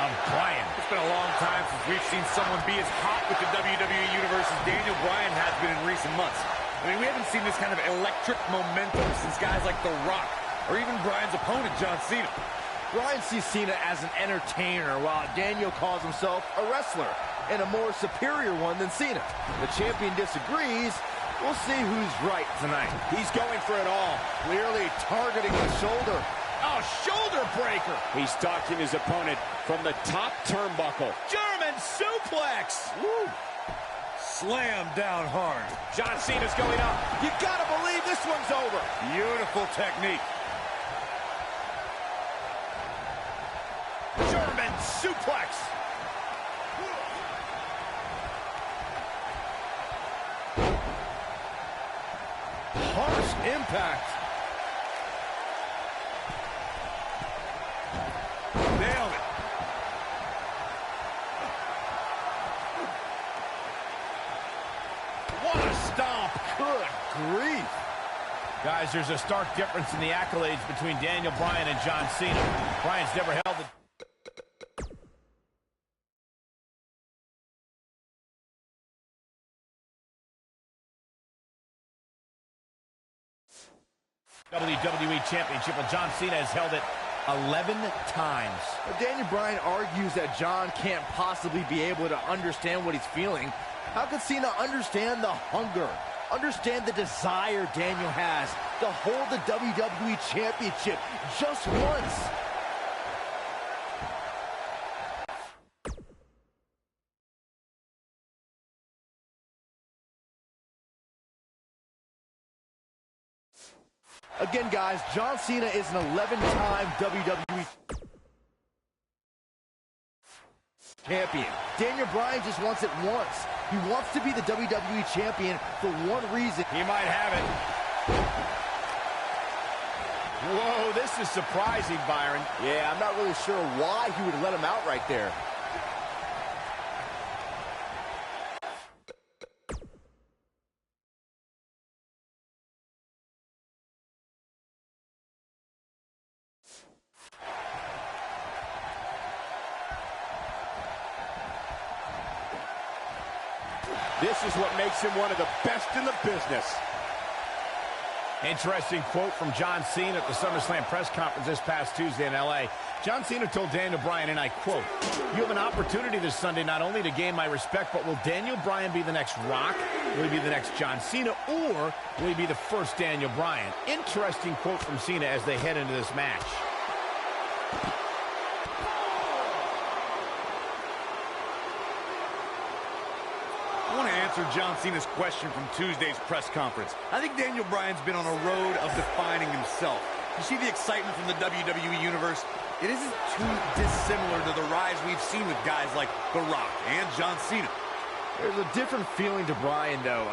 of Bryan? It's been a long time since we've seen someone be as hot with the WWE Universe as Daniel Bryan has been in recent months. I mean, we haven't seen this kind of electric momentum since guys like The Rock, or even Bryan's opponent, John Cena. Bryan sees Cena as an entertainer, while Daniel calls himself a wrestler, and a more superior one than Cena. The champion disagrees. We'll see who's right tonight. He's going for it all, Clearly targeting the shoulder. oh, shoulder breaker. He's stalking his opponent from the top turnbuckle. German suplex. Woo. Slam down hard. John Cena's going up. You gotta believe this one's over. Beautiful technique. German suplex. Harsh impact. Nailed it. What a stomp. Good grief. Guys, there's a stark difference in the accolades between Daniel Bryan and John Cena. Bryan's never held the WWE Championship, while John Cena has held it 11 times. But Daniel Bryan argues that John can't possibly be able to understand what he's feeling. How could Cena understand the hunger, understand the desire Daniel has to hold the WWE Championship just once? Again, guys, John Cena is an 11-time WWE champion. Daniel Bryan just wants it once. He wants to be the WWE champion for one reason. He might have it. Whoa, this is surprising, Byron. Yeah, I'm not really sure why he would let him out right there. This is what makes him one of the best in the business. Interesting quote from John Cena at the SummerSlam press conference this past Tuesday in L.A. John Cena told Daniel Bryan, and I quote, "You have an opportunity this Sunday not only to gain my respect, but will Daniel Bryan be the next Rock? Will he be the next John Cena? Or will he be the first Daniel Bryan?" Interesting quote from Cena as they head into this match. I want to answer John Cena's question from Tuesday's press conference. I think Daniel Bryan's been on a road of defining himself. You see the excitement from the WWE Universe? It isn't too dissimilar to the rise we've seen with guys like The Rock and John Cena. There's a different feeling to Bryan, though.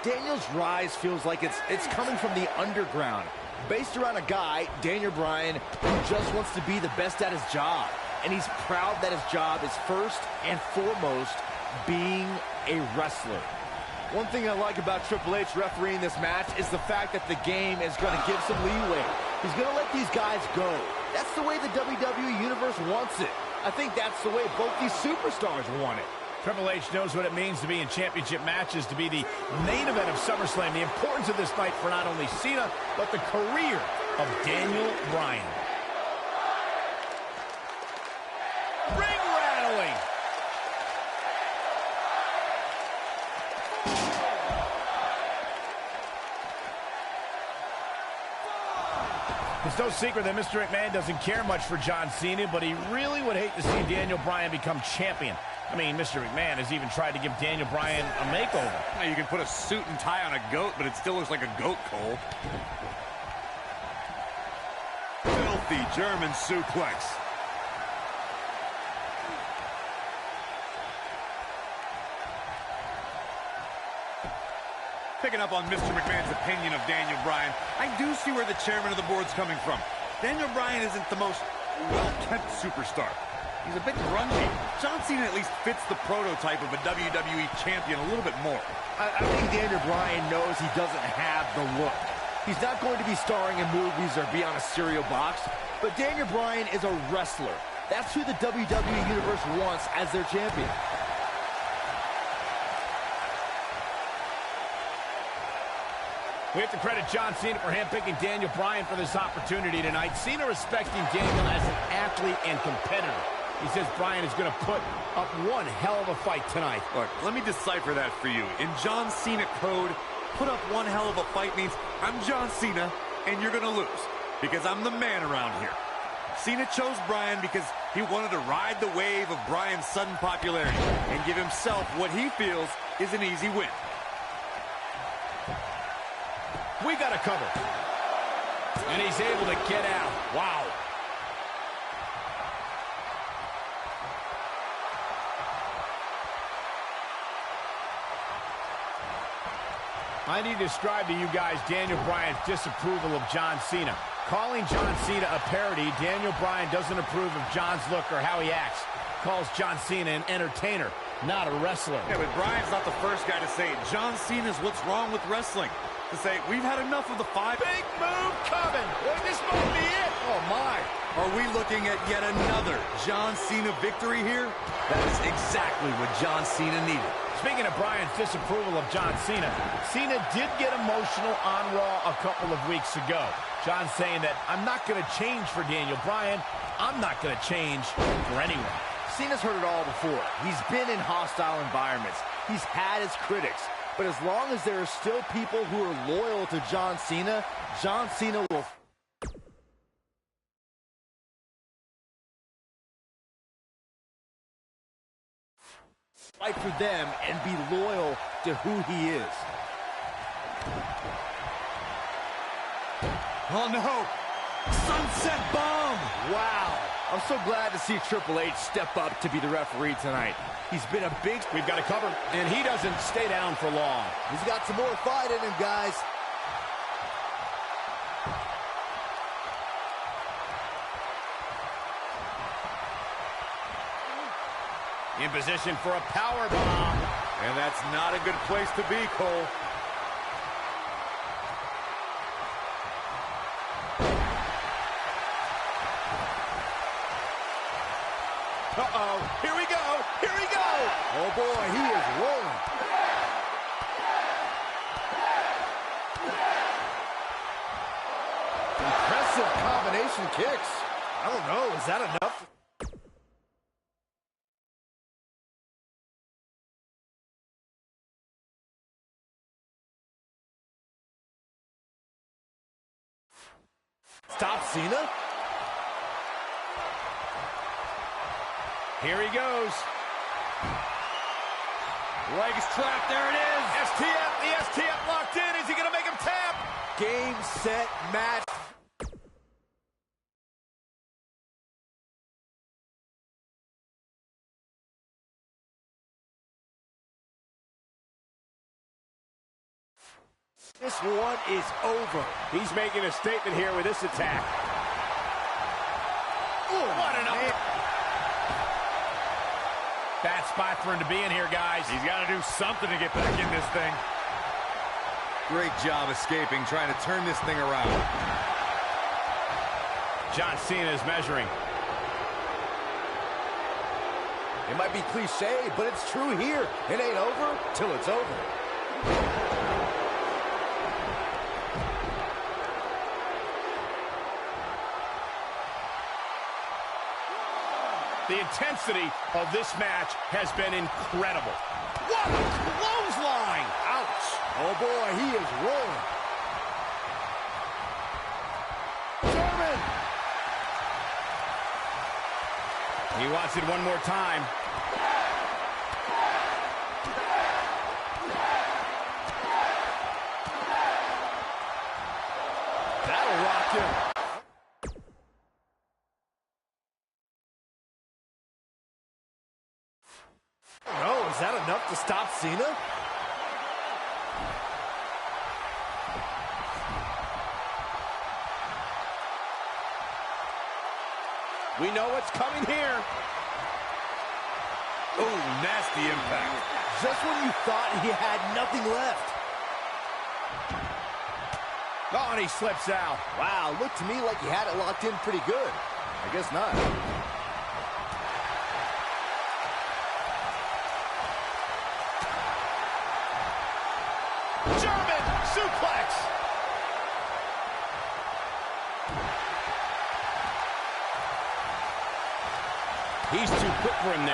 Daniel's rise feels like it's coming from the underground, based around a guy, Daniel Bryan, who just wants to be the best at his job. And he's proud that his job is first and foremost being a wrestler. One thing I like about Triple H refereeing this match is the fact that the game is going to give some leeway. He's going to let these guys go. That's the way the WWE Universe wants it. I think that's the way both these superstars want it. Triple H knows what it means to be in championship matches, to be the main event of SummerSlam. The importance of this night for not only Cena, but the career of Daniel Bryan. Ring rattling. It's no secret that Mr. McMahon doesn't care much for John Cena, but he really would hate to see Daniel Bryan become champion. I mean, Mr. McMahon has even tried to give Daniel Bryan a makeover. Now, you can put a suit and tie on a goat, but it still looks like a goat, Cole. Filthy German suplex. Picking up on Mr. McMahon's opinion of Daniel Bryan, I do see where the chairman of the board's coming from. Daniel Bryan isn't the most well-kept superstar. He's a bit grungy. John Cena at least fits the prototype of a WWE champion a little bit more. I think Daniel Bryan knows he doesn't have the look. He's not going to be starring in movies or be on a cereal box, but Daniel Bryan is a wrestler. That's who the WWE Universe wants as their champion. We have to credit John Cena for handpicking Daniel Bryan for this opportunity tonight. Cena respecting Daniel as an athlete and competitor. He says Bryan is going to put up one hell of a fight tonight. Look, let me decipher that for you. In John Cena code, put up one hell of a fight means I'm John Cena and you're going to lose because I'm the man around here. Cena chose Bryan because he wanted to ride the wave of Bryan's sudden popularity and give himself what he feels is an easy win. We got a cover. And he's able to get out. Wow. I need to describe to you guys Daniel Bryan's disapproval of John Cena. Calling John Cena a parody, Daniel Bryan doesn't approve of John's look or how he acts. Calls John Cena an entertainer, not a wrestler. Yeah, but Bryan's not the first guy to say it. John Cena's what's wrong with wrestling. To say, we've had enough of the five. Big move coming. This might be it. Oh, my. Are we looking at yet another John Cena victory here? That is exactly what John Cena needed. Speaking of Bryan's disapproval of John Cena, Cena did get emotional on Raw a couple of weeks ago. John saying that, I'm not going to change for Daniel Bryan. I'm not going to change for anyone. Cena's heard it all before. He's been in hostile environments. He's had his critics. But as long as there are still people who are loyal to John Cena will fight for them and be loyal to who he is. Oh, no. Sunset bomb. Wow. I'm so glad to see Triple H step up to be the referee tonight. He's been a big... We've got to cover, and he doesn't stay down for long. He's got some more fight in him, guys. In position for a power bomb. And that's not a good place to be, Cole. Uh-oh, here we go, here we go! Oh boy, he is rolling. Impressive combination kicks. I don't know, is that enough? Stop Cena? Here he goes. Legs trapped, there it is. STF, the STF locked in. Is he going to make him tap? Game, set, match. This one is over. He's making a statement here with this attack. Oh, what an up. Bad spot for him to be in here, guys. He's got to do something to get back in this thing. Great job escaping, trying to turn this thing around. John Cena is measuring. It might be cliche, but it's true here. It ain't over till it's over. The intensity of this match has been incredible. What a clothesline! Ouch! Oh boy, he is rolling. German! He wants it one more time. That'll rock him. Is that enough to stop Cena? We know what's coming here. Oh, nasty impact. Just when you thought he had nothing left. Oh, and he slips out. Wow, looked to me like he had it locked in pretty good. I guess not. German suplex. He's too quick for him there.